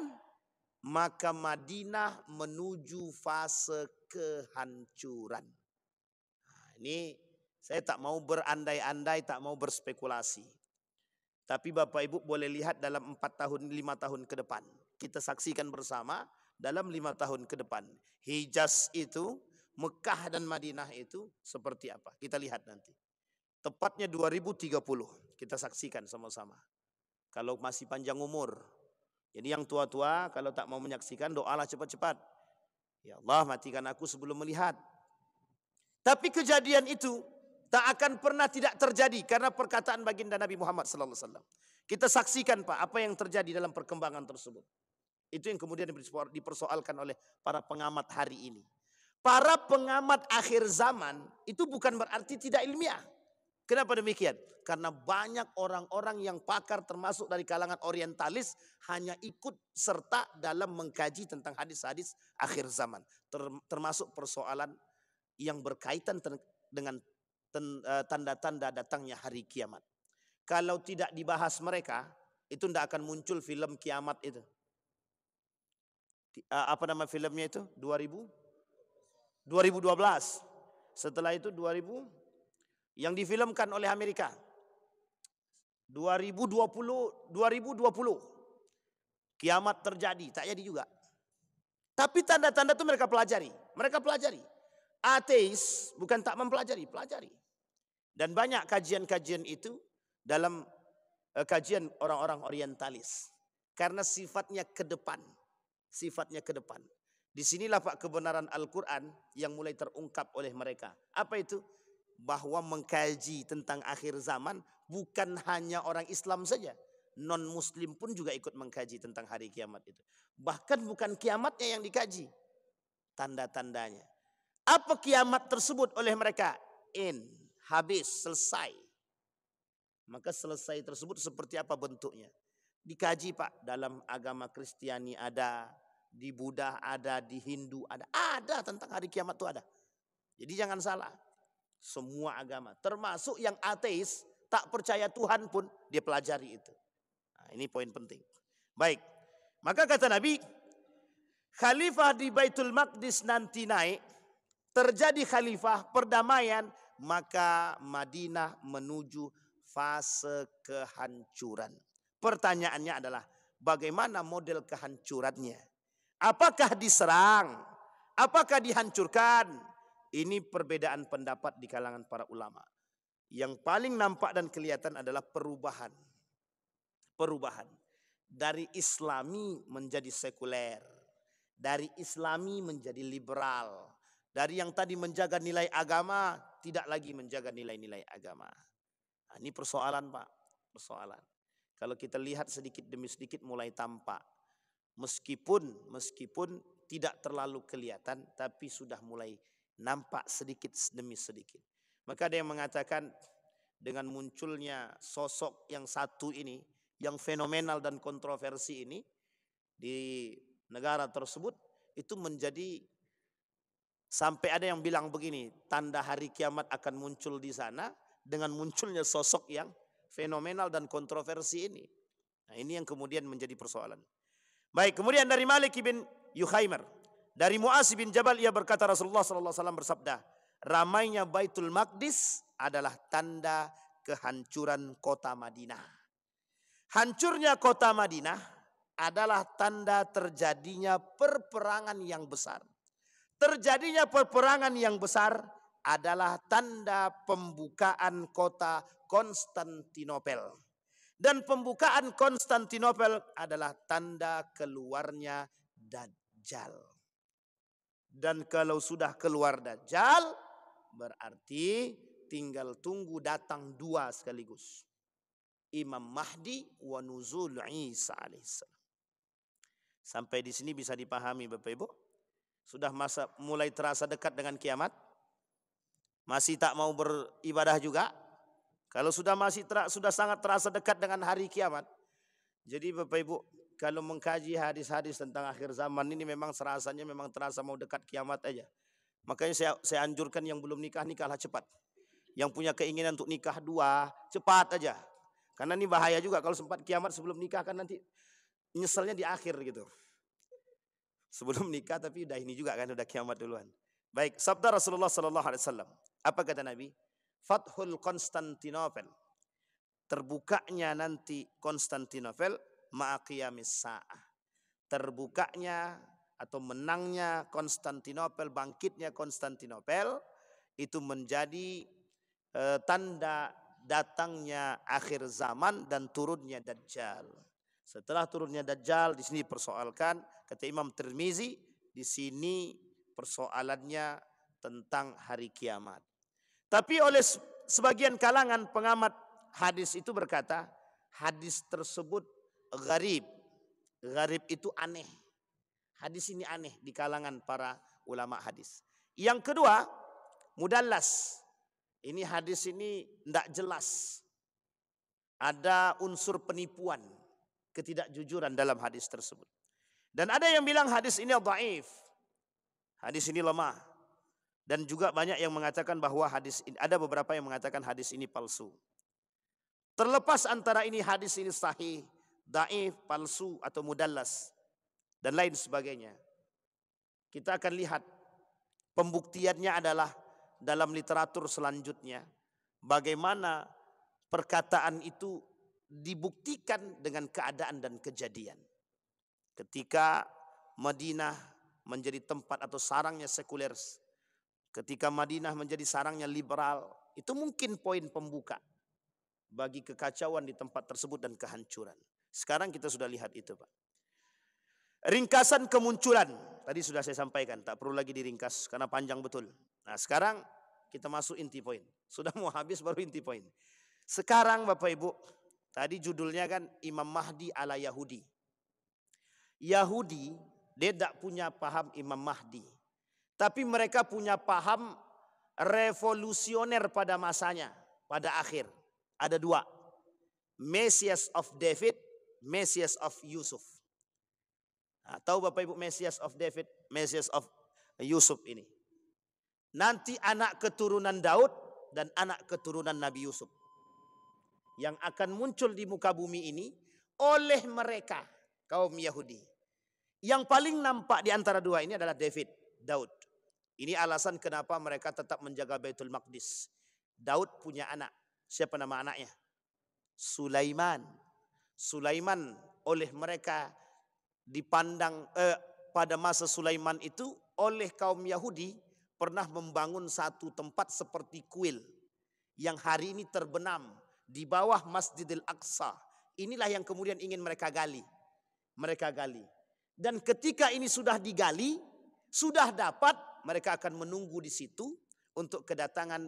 maka Madinah menuju fase kehancuran. Nah, ini saya tak mau berandai-andai, tak mau berspekulasi. Tapi Bapak Ibu boleh lihat dalam 4 tahun, 5 tahun ke depan. Kita saksikan bersama dalam 5 tahun ke depan. Hijaz itu, Mekah dan Madinah itu seperti apa. Kita lihat nanti. Tepatnya 2030. Kita saksikan sama-sama. Kalau masih panjang umur. Jadi yang tua-tua kalau tak mau menyaksikan, doalah cepat-cepat. Ya Allah, matikan aku sebelum melihat. Tapi kejadian itu tak akan pernah tidak terjadi karena perkataan baginda Nabi Muhammad SAW. Kita saksikan Pak apa yang terjadi dalam perkembangan tersebut. Itu yang kemudian dipersoalkan oleh para pengamat hari ini. Para pengamat akhir zaman itu bukan berarti tidak ilmiah. Kenapa demikian? Karena banyak orang-orang yang pakar termasuk dari kalangan orientalis hanya ikut serta dalam mengkaji tentang hadis-hadis akhir zaman. Termasuk persoalan yang berkaitan dengan tanda-tanda datangnya hari kiamat. Kalau tidak dibahas mereka, itu tidak akan muncul film kiamat itu. Apa nama filmnya itu? 2012. Setelah itu 2000 yang difilmkan oleh Amerika. 2020 kiamat terjadi, tak jadi juga. Tapi tanda-tanda itu mereka pelajari. Mereka pelajari. Ateis bukan tak mempelajari, pelajari. Dan banyak kajian-kajian itu dalam kajian orang-orang orientalis. Karena sifatnya ke depan. Sifatnya ke depan. Disinilah Pak kebenaran Al-Quran yang mulai terungkap oleh mereka. Apa itu? Bahwa mengkaji tentang akhir zaman bukan hanya orang Islam saja. Non-Muslim pun juga ikut mengkaji tentang hari kiamat itu. Bahkan bukan kiamatnya yang dikaji. Tanda-tandanya. Apa kiamat tersebut oleh mereka? Habis, selesai. Maka selesai tersebut seperti apa bentuknya? Dikaji Pak, dalam agama Kristiani ada, di Buddha ada, di Hindu ada. Ada tentang hari kiamat itu ada. Jadi jangan salah. Semua agama, termasuk yang ateis, tak percaya Tuhan pun dia pelajari itu. Nah, ini poin penting. Baik, maka kata Nabi, khalifah di Baitul Maqdis nanti naik, terjadi khalifah perdamaian, maka Madinah menuju fase kehancuran. Pertanyaannya adalah bagaimana model kehancurannya? Apakah diserang? Apakah dihancurkan? Ini perbedaan pendapat di kalangan para ulama. Yang paling nampak dan kelihatan adalah perubahan. Perubahan. Dari Islami menjadi sekuler. Dari Islami menjadi liberal. Dari yang tadi menjaga nilai agama, tidak lagi menjaga nilai-nilai agama. Nah, ini persoalan Pak, persoalan. Kalau kita lihat sedikit demi sedikit mulai tampak. Meskipun tidak terlalu kelihatan, tapi sudah mulai nampak sedikit demi sedikit. Maka ada yang mengatakan dengan munculnya sosok yang satu ini, yang fenomenal dan kontroversi ini di negara tersebut, itu menjadi sampai ada yang bilang begini, tanda hari kiamat akan muncul di sana dengan munculnya sosok yang fenomenal dan kontroversi ini. Nah, ini yang kemudian menjadi persoalan. Baik, kemudian dari Malik bin Yukhaimar, dari Mu'az bin Jabal ia berkata Rasulullah SAW bersabda, ramainya Baitul Maqdis adalah tanda kehancuran kota Madinah. Hancurnya kota Madinah adalah tanda terjadinya peperangan yang besar. Terjadinya peperangan yang besar adalah tanda pembukaan kota Konstantinopel. Dan pembukaan Konstantinopel adalah tanda keluarnya Dajjal. Dan kalau sudah keluar Dajjal, berarti tinggal tunggu datang dua sekaligus. Imam Mahdi wa nuzul Isa alaihissalam. Sampai di sini bisa dipahami Bapak Ibu? Sudah mulai terasa dekat dengan kiamat? Masih tak mau beribadah juga? Kalau sudah sudah sangat terasa dekat dengan hari kiamat. Jadi Bapak Ibu, kalau mengkaji hadis-hadis tentang akhir zaman ini memang terasa mau dekat kiamat aja. Makanya saya anjurkan yang belum nikah, nikahlah cepat. Yang punya keinginan untuk nikah dua, cepat aja. Karena ini bahaya juga kalau sempat kiamat sebelum nikah, kan nanti nyeselnya di akhir gitu. Sebelum nikah tapi udah ini juga kan, udah kiamat duluan. Baik, sabda Rasulullah sallallahu alaihi wasallam. Apa kata Nabi? Fathul Konstantinopel. Terbukanya nanti Konstantinopel ma'a qiyamis sa'ah. Terbukanya atau menangnya Konstantinopel, bangkitnya Konstantinopel itu menjadi tanda datangnya akhir zaman dan turunnya Dajjal. Setelah turunnya Dajjal, di sini persoalkan kata Imam Tirmizi, di sini persoalannya tentang hari kiamat. Tapi oleh sebagian kalangan pengamat hadis itu berkata, hadis tersebut gharib. Gharib itu aneh. Hadis ini aneh di kalangan para ulama hadis. Yang kedua, mudallas. Ini hadis ini tidak jelas. Ada unsur penipuan, ketidakjujuran dalam hadis tersebut. Dan ada yang bilang hadis ini dhaif. Hadis ini lemah. Dan juga banyak yang mengatakan bahwa ada beberapa yang mengatakan hadis ini palsu. Terlepas antara ini hadis ini sahih, dhaif, palsu atau mudallas dan lain sebagainya. Kita akan lihat pembuktiannya adalah dalam literatur selanjutnya bagaimana perkataan itu dibuktikan dengan keadaan dan kejadian. Ketika Madinah menjadi tempat atau sarangnya sekuler, ketika Madinah menjadi sarangnya liberal, itu mungkin poin pembuka bagi kekacauan di tempat tersebut dan kehancuran. Sekarang kita sudah lihat itu, Pak. Ringkasan kemunculan, tadi sudah saya sampaikan, tak perlu lagi diringkas karena panjang betul. Nah sekarang kita masuk inti poin. Sudah mau habis baru inti poin. Sekarang Bapak Ibu, tadi judulnya kan Imam Mahdi ala Yahudi. Yahudi, dia tidak punya paham Imam Mahdi. Tapi mereka punya paham revolusioner pada masanya, pada akhir. Ada dua. Messias of David, Messias of Yusuf. Nah, tahu Bapak Ibu Messias of David, Messias of Yusuf ini? Nanti anak keturunan Daud dan anak keturunan Nabi Yusuf. Yang akan muncul di muka bumi ini oleh mereka, kaum Yahudi. Yang paling nampak di antara dua ini adalah Daud. Ini alasan kenapa mereka tetap menjaga Baitul Maqdis. Daud punya anak. Siapa nama anaknya? Sulaiman. Sulaiman oleh mereka dipandang pada masa Sulaiman itu oleh kaum Yahudi pernah membangun satu tempat seperti kuil yang hari ini terbenam di bawah Masjidil Aqsa. Inilah yang kemudian ingin mereka gali. Dan ketika ini sudah digali, sudah dapat, mereka akan menunggu di situ untuk kedatangan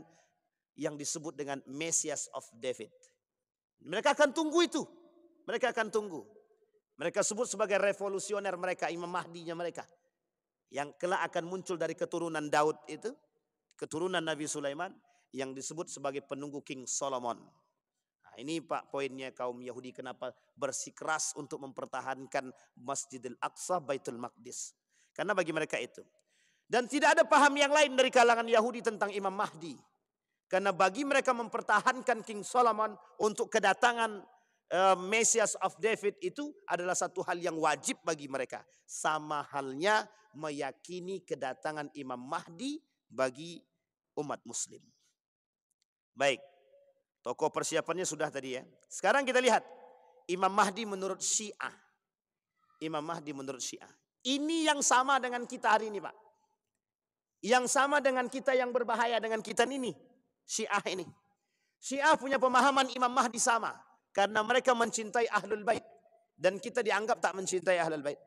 yang disebut dengan Messias of David. Mereka akan tunggu itu. Mereka akan tunggu. Mereka sebut sebagai revolusioner mereka, Imam Mahdinya mereka. Yang kelak akan muncul dari keturunan Daud itu, keturunan Nabi Sulaiman, yang disebut sebagai penunggu King Solomon. Nah, ini Pak poinnya kaum Yahudi kenapa bersikeras untuk mempertahankan Masjidil Aqsa, Baitul Maqdis. Karena bagi mereka itu. Dan tidak ada paham yang lain dari kalangan Yahudi tentang Imam Mahdi. Karena bagi mereka mempertahankan King Solomon untuk kedatangan Messias of David itu adalah satu hal yang wajib bagi mereka. Sama halnya meyakini kedatangan Imam Mahdi bagi umat muslim. Baik. Tokoh persiapannya sudah tadi ya. Sekarang kita lihat Imam Mahdi menurut Syiah. Imam Mahdi menurut Syiah. Ini yang sama dengan kita hari ini, Pak. Yang sama dengan kita yang berbahaya dengan kita ini. Syiah ini. Syiah punya pemahaman Imam Mahdi sama. Karena mereka mencintai Ahlul Bait. Dan kita dianggap tak mencintai Ahlul Bait.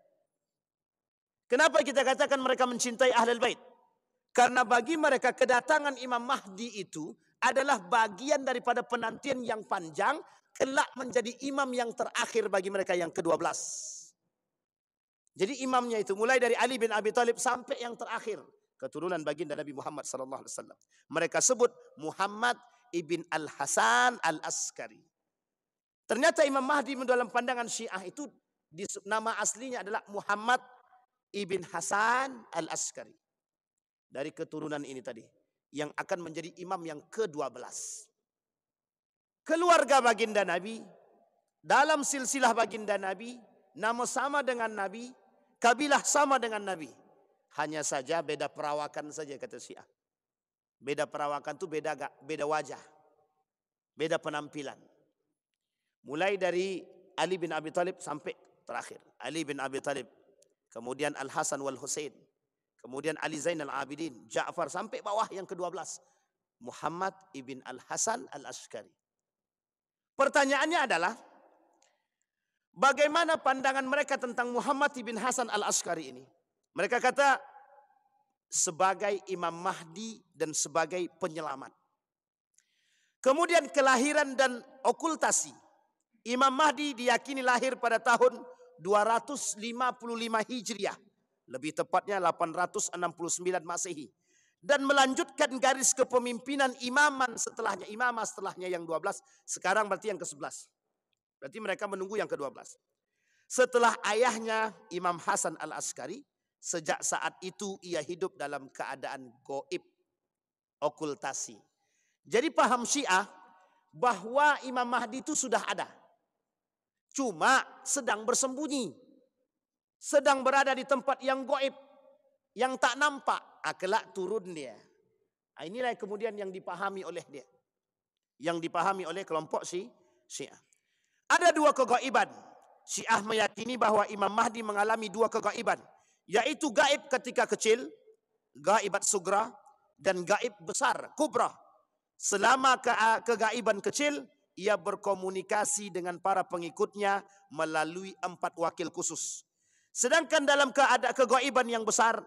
Kenapa kita katakan mereka mencintai Ahlul Bait? Karena bagi mereka kedatangan Imam Mahdi itu adalah bagian daripada penantian yang panjang. Kelak menjadi imam yang terakhir bagi mereka yang ke-12. Jadi imamnya itu mulai dari Ali bin Abi Thalib sampai yang terakhir. Keturunan baginda Nabi Muhammad SAW. Mereka sebut Muhammad ibn Al-Hasan Al-Askari. Ternyata Imam Mahdi dalam pandangan Syiah itu nama aslinya adalah Muhammad ibn Hasan Al-Askari. Dari keturunan ini tadi. Yang akan menjadi imam yang ke-12. Keluarga baginda Nabi. Dalam silsilah baginda Nabi. Nama sama dengan Nabi. Kabilah sama dengan Nabi. Hanya saja beda perawakan saja kata Syiah. Beda perawakan itu beda wajah. Beda penampilan. Mulai dari Ali bin Abi Thalib sampai terakhir. Ali bin Abi Thalib. Kemudian Al-Hasan wal Husain. Kemudian Ali Zainal Abidin. Ja'far sampai bawah yang ke-12. Muhammad ibn Al-Hasan Al-Askari. Pertanyaannya adalah. Bagaimana pandangan mereka tentang Muhammad ibn Hasan Al-Askari ini? Mereka kata sebagai Imam Mahdi dan sebagai penyelamat. Kemudian kelahiran dan okultasi. Imam Mahdi diyakini lahir pada tahun 255 Hijriah. Lebih tepatnya 869 Masehi. Dan melanjutkan garis kepemimpinan imamah setelahnya yang 12. Sekarang berarti yang ke-11. Berarti mereka menunggu yang ke-12. Setelah ayahnya Imam Hasan Al-Askari. Sejak saat itu ia hidup dalam keadaan goib. Okultasi. Jadi paham Syiah bahwa Imam Mahdi itu sudah ada. Cuma sedang bersembunyi. Sedang berada di tempat yang goib. Yang tak nampak. Kelak turun dia. Inilah kemudian yang dipahami oleh dia. Yang dipahami oleh kelompok Syiah. Ada dua kegaiban. Syiah meyakini bahwa Imam Mahdi mengalami dua kegaiban. Yaitu gaib ketika kecil. Gaibat sugra. Dan gaib besar. Kubra. Selama kegaiban kecil. Ia berkomunikasi dengan para pengikutnya. Melalui 4 wakil khusus. Sedangkan dalam keadaan kegaiban yang besar.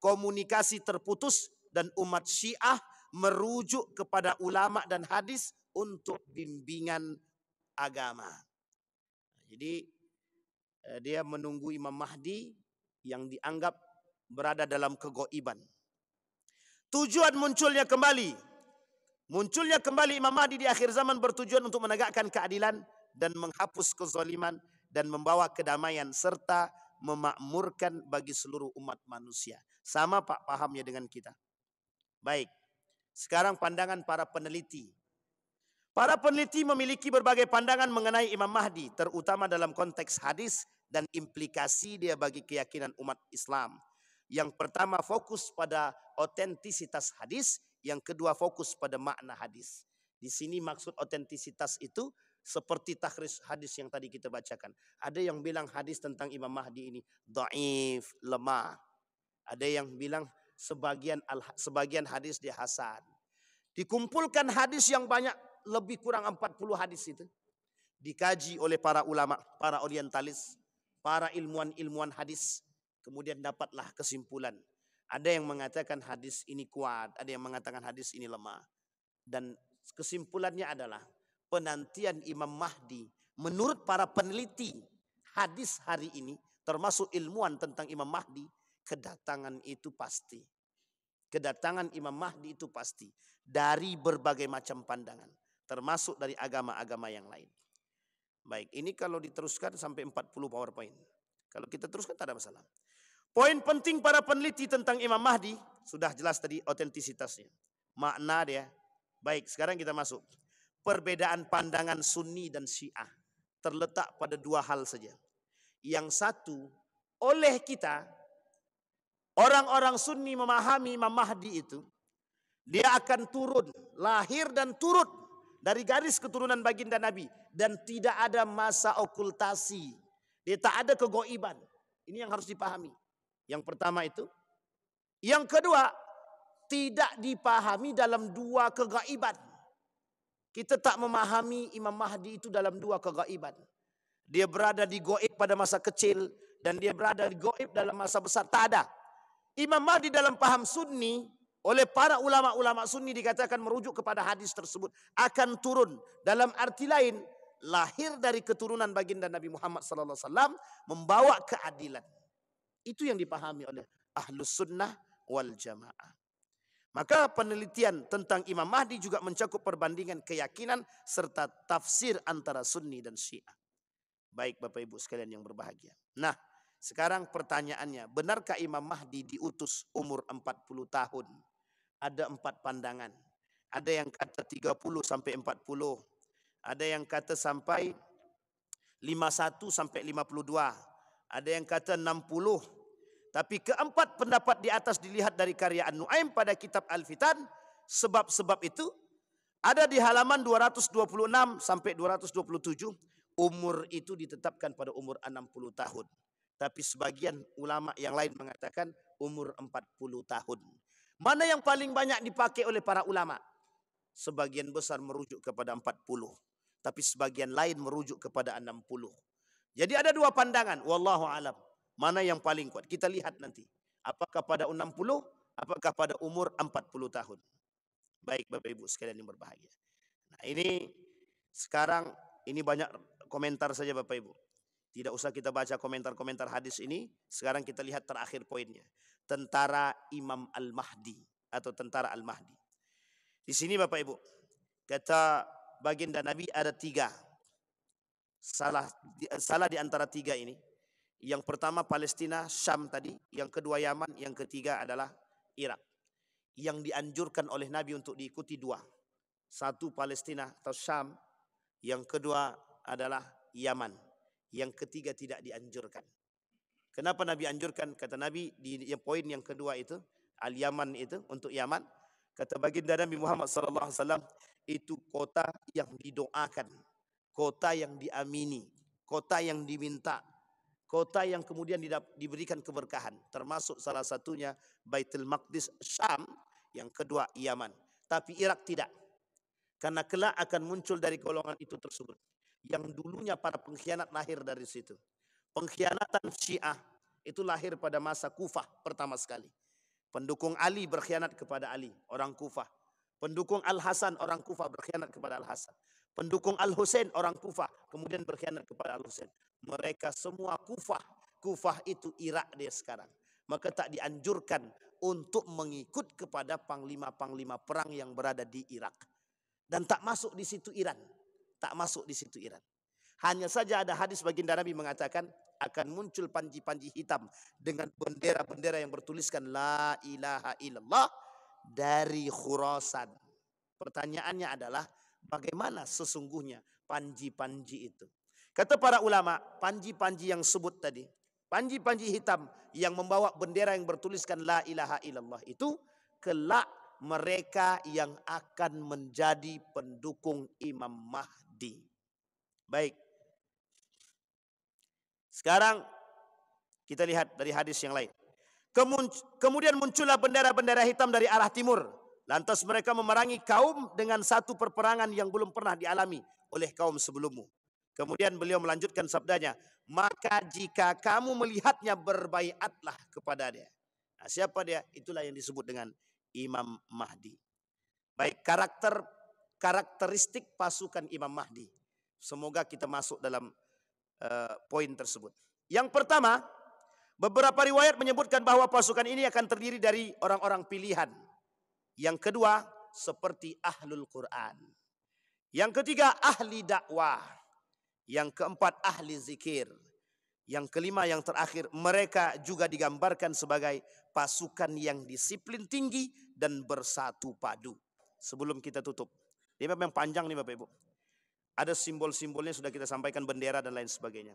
Komunikasi terputus. Dan umat Syiah merujuk kepada ulama dan hadis. Untuk bimbingan agama. Jadi dia menunggu Imam Mahdi yang dianggap berada dalam kegaiban. Tujuan munculnya kembali. Munculnya kembali Imam Mahdi di akhir zaman bertujuan untuk menegakkan keadilan dan menghapus kezaliman dan membawa kedamaian serta memakmurkan bagi seluruh umat manusia. Sama Pak pahamnya dengan kita. Baik. Sekarang pandangan para peneliti. Para peneliti memiliki berbagai pandangan mengenai Imam Mahdi, terutama dalam konteks hadis dan implikasi dia bagi keyakinan umat Islam. Yang pertama fokus pada otentisitas hadis, yang kedua fokus pada makna hadis. Di sini maksud otentisitas itu seperti takhris hadis yang tadi kita bacakan. Ada yang bilang hadis tentang Imam Mahdi ini dhaif, lemah. Ada yang bilang sebagian hadis dia hasan. Dikumpulkan hadis yang banyak. Lebih kurang 40 hadis itu. Dikaji oleh para ulama, para orientalis, para ilmuwan hadis. Kemudian dapatlah kesimpulan. Ada yang mengatakan hadis ini kuat, ada yang mengatakan hadis ini lemah. Dan kesimpulannya adalah penantian Imam Mahdi. Menurut para peneliti hadis hari ini, termasuk ilmuwan tentang Imam Mahdi, kedatangan itu pasti. Kedatangan Imam Mahdi itu pasti. Dari berbagai macam pandangan. Termasuk dari agama-agama yang lain. Baik, ini kalau diteruskan sampai 40 PowerPoint. Kalau kita teruskan tak ada masalah. Poin penting para peneliti tentang Imam Mahdi. Sudah jelas tadi otentisitasnya. Makna dia. Baik, sekarang kita masuk. Perbedaan pandangan Sunni dan Syiah. Terletak pada 2 hal saja. Yang satu, oleh kita. Orang-orang Sunni memahami Imam Mahdi itu. Dia akan turun. Lahir dan turut. dari garis keturunan baginda Nabi, dan tidak ada masa okultasi. Dia tak ada kegoiban. Ini yang harus dipahami. Yang pertama itu. Yang kedua, tidak dipahami dalam dua kegaiban. Kita tak memahami Imam Mahdi itu dalam dua kegaiban. Dia berada di goib pada masa kecil dan dia berada di goib dalam masa besar. Tak ada. Imam Mahdi dalam paham Sunni, oleh para ulama-ulama Sunni dikatakan merujuk kepada hadis tersebut, akan turun. Dalam arti lain, lahir dari keturunan baginda Nabi Muhammad SAW, membawa keadilan. Itu yang dipahami oleh Ahlus Sunnah wal Jamaah. Maka penelitian tentang Imam Mahdi juga mencakup perbandingan keyakinan serta tafsir antara Sunni dan Syiah. Baik Bapak Ibu sekalian yang berbahagia. Nah, sekarang pertanyaannya, benarkah Imam Mahdi diutus umur 40 tahun? Ada 4 pandangan. Ada yang kata 30 sampai 40. Ada yang kata sampai 51 sampai 52. Ada yang kata 60. Tapi keempat pendapat di atas dilihat dari karya An-Nu'aim pada kitab Al-Fitan. Sebab-sebab itu ada di halaman 226 sampai 227. Umur itu ditetapkan pada umur 60 tahun. Tapi sebagian ulama yang lain mengatakan umur 40 tahun. Mana yang paling banyak dipakai oleh para ulama? Sebagian besar merujuk kepada 40. Tapi sebagian lain merujuk kepada 60. Jadi ada dua pandangan. Wallahu alam. Mana yang paling kuat? Kita lihat nanti. Apakah pada 60? Apakah pada umur 40 tahun? Baik Bapak Ibu sekalian yang berbahagia. Nah ini sekarang ini banyak komentar saja Bapak Ibu. Tidak usah kita baca komentar-komentar hadis ini. Sekarang kita lihat terakhir poinnya. Tentara Imam Al-Mahdi atau tentara Al-Mahdi. Di sini Bapak Ibu, kata baginda Nabi ada 3. Salah di antara 3 ini. Yang pertama Palestina, Syam tadi. Yang kedua Yaman, yang ketiga adalah Irak. Yang dianjurkan oleh Nabi untuk diikuti 2. Satu Palestina atau Syam. Yang kedua adalah Yaman. Yang ketiga tidak dianjurkan. Kenapa Nabi anjurkan? Kata Nabi di poin yang kedua itu, Al-Yaman itu untuk Yaman. Kata baginda Nabi Muhammad SAW, itu kota yang didoakan, kota yang diamini, kota yang diminta, kota yang kemudian diberikan keberkahan. Termasuk salah satunya Baitul Maqdis Syam, yang kedua Yaman. Tapi Irak tidak. Karena kelak akan muncul dari golongan itu tersebut. Yang dulunya para pengkhianat lahir dari situ. Pengkhianatan Syiah itu lahir pada masa Kufah pertama sekali. Pendukung Ali berkhianat kepada Ali, orang Kufah. Pendukung Al-Hasan, orang Kufah berkhianat kepada Al-Hasan. Pendukung Al-Husain, orang Kufah, kemudian berkhianat kepada Al-Husain. Mereka semua Kufah. Kufah itu Irak dia sekarang. Maka tak dianjurkan untuk mengikut kepada panglima-panglima perang yang berada di Irak. Dan tak masuk di situ Iran. Tak masuk di situ Iran. Hanya saja ada hadis baginda Nabi mengatakan akan muncul panji-panji hitam dengan bendera-bendera yang bertuliskan La ilaha illallah dari Khurasan. Pertanyaannya adalah bagaimana sesungguhnya panji-panji itu? Kata para ulama, panji-panji yang sebut tadi, panji-panji hitam yang membawa bendera yang bertuliskan La ilaha illallah itu kelak mereka yang akan menjadi pendukung Imam Mahdi. Baik. Sekarang kita lihat dari hadis yang lain. Kemudian muncullah bendera-bendera hitam dari arah timur. Lantas mereka memerangi kaum dengan satu perperangan yang belum pernah dialami oleh kaum sebelummu. Kemudian beliau melanjutkan sabdanya, maka jika kamu melihatnya berbaiatlah kepada dia. Nah, siapa dia? Itulah yang disebut dengan Imam Mahdi. Baik, karakteristik pasukan Imam Mahdi. Semoga kita masuk dalam poin tersebut. Yang pertama, beberapa riwayat menyebutkan bahwa pasukan ini akan terdiri dari orang-orang pilihan. Yang kedua, seperti ahlul Quran. Yang ketiga, ahli dakwah. Yang keempat, ahli zikir. Yang kelima, yang terakhir, mereka juga digambarkan sebagai pasukan yang disiplin tinggi dan bersatu padu. Sebelum kita tutup, ini memang panjang nih Bapak Ibu. Ada simbol-simbolnya sudah kita sampaikan, bendera dan lain sebagainya.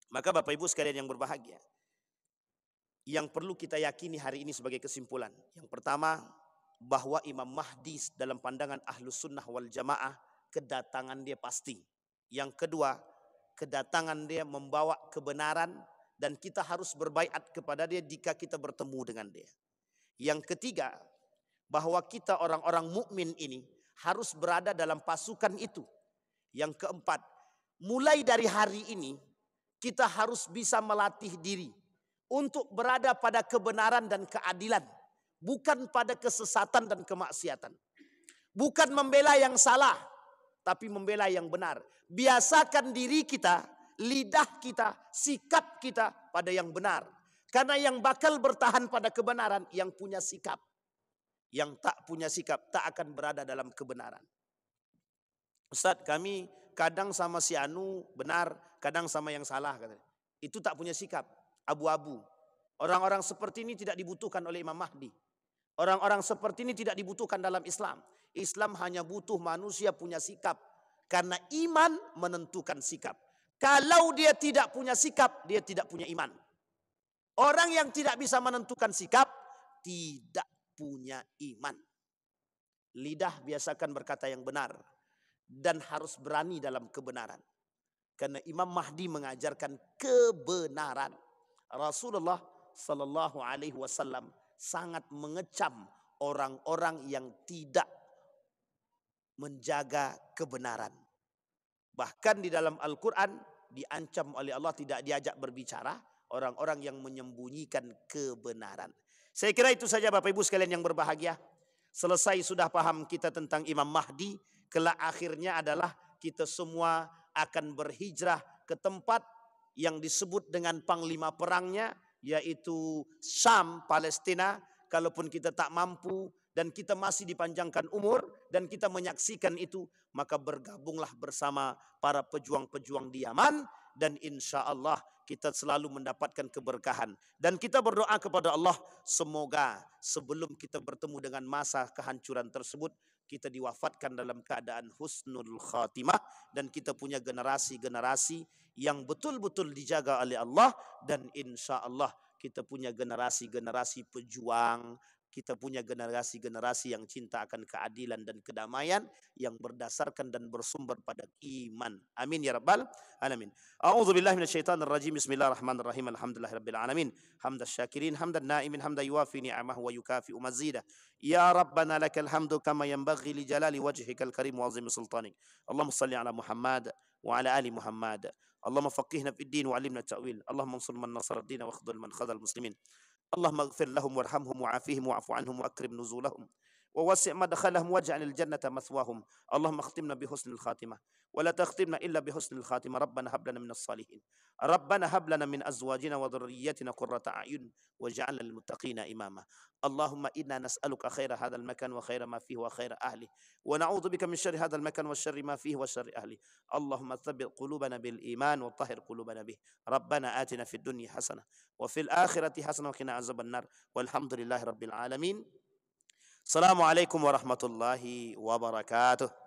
Maka Bapak Ibu sekalian yang berbahagia, yang perlu kita yakini hari ini sebagai kesimpulan. Yang pertama, bahwa Imam Mahdi dalam pandangan Ahlus Sunnah wal Jamaah kedatangan dia pasti. Yang kedua, kedatangan dia membawa kebenaran dan kita harus berbaiat kepada dia jika kita bertemu dengan dia. Yang ketiga, bahwa kita orang-orang mukmin ini harus berada dalam pasukan itu. Yang keempat, mulai dari hari ini kita harus bisa melatih diri untuk berada pada kebenaran dan keadilan, bukan pada kesesatan dan kemaksiatan. Bukan membela yang salah, tapi membela yang benar. Biasakan diri kita, lidah kita, sikap kita pada yang benar. Karena yang bakal bertahan pada kebenaran yang punya sikap. Yang tak punya sikap tak akan berada dalam kebenaran. Ustaz, kami kadang sama si Anu benar, kadang sama yang salah. Itu tak punya sikap, abu-abu. Orang-orang seperti ini tidak dibutuhkan oleh Imam Mahdi. Orang-orang seperti ini tidak dibutuhkan dalam Islam. Islam hanya butuh manusia punya sikap. Karena iman menentukan sikap. Kalau dia tidak punya sikap, dia tidak punya iman. Orang yang tidak bisa menentukan sikap, tidak punya iman. Lidah biasakan berkata yang benar. Dan harus berani dalam kebenaran. Karena Imam Mahdi mengajarkan kebenaran. Rasulullah Sallallahu Alaihi Wasallam sangat mengecam orang-orang yang tidak menjaga kebenaran. Bahkan di dalam Al-Quran diancam oleh Allah tidak diajak berbicara orang-orang yang menyembunyikan kebenaran. Saya kira itu saja Bapak Ibu sekalian yang berbahagia. Selesai sudah paham kita tentang Imam Mahdi. Kelak akhirnya adalah kita semua akan berhijrah ke tempat yang disebut dengan panglima perangnya, yaitu Syam, Palestina. Kalaupun kita tak mampu dan kita masih dipanjangkan umur dan kita menyaksikan itu, maka bergabunglah bersama para pejuang-pejuang di Yaman dan insya Allah kita selalu mendapatkan keberkahan. Dan kita berdoa kepada Allah semoga sebelum kita bertemu dengan masa kehancuran tersebut, kita diwafatkan dalam keadaan husnul khatimah dan kita punya generasi-generasi yang betul-betul dijaga oleh Allah dan insya Allah kita punya generasi-generasi pejuang, kita punya generasi-generasi yang cinta akan keadilan dan kedamaian yang berdasarkan dan bersumber pada iman. Amin ya rabbal alamin. A'udzubillahi minasyaitonir rajim. Bismillahirrahmanirrahim. Alhamdulillahirabbil alamin. Hamdas syakirin, hamdan naimin, hamdan yuwafi ni'amahu wa yukafi'u mazidah. Ya Rabbana lakal hamdu kama yanbaghi li jalali wajhikal karim wa 'azimi sultanik. Allahumma shalli ala Muhammad wa ala ali Muhammad. Allahumma faqihna fid din wa 'allimna ta'wil. Allahumma ansur man nasara ad-din wa khudhul man khadhal muslimin. اللهم اغفر لهم وارحمهم وعافهم واعف عنهم واكرم نزولهم ووسع مدخلهم واجعل الجنة مثواهم. اللهم اختمنا بحسن الخاتمة ولا تختمنا إلا بحسن الخاتمة. ربنا هب لنا من الصالحين، ربنا هب لنا من أزواجنا وذرياتنا قرة أعين واجعلنا للمتقين إماما. اللهم إنا نسألك خير هذا المكان وخير ما فيه وخير أهله، ونعوذ بك من شر هذا المكان والشر ما فيه وشر أهله. اللهم ثبت قلوبنا بالإيمان وطهر قلوبنا به. ربنا آتنا في الدنيا حسنة وفي الآخرة حسنة وقنا عذاب النار والحمد لله رب العالمين. Assalamualaikum warahmatullahi wabarakatuh.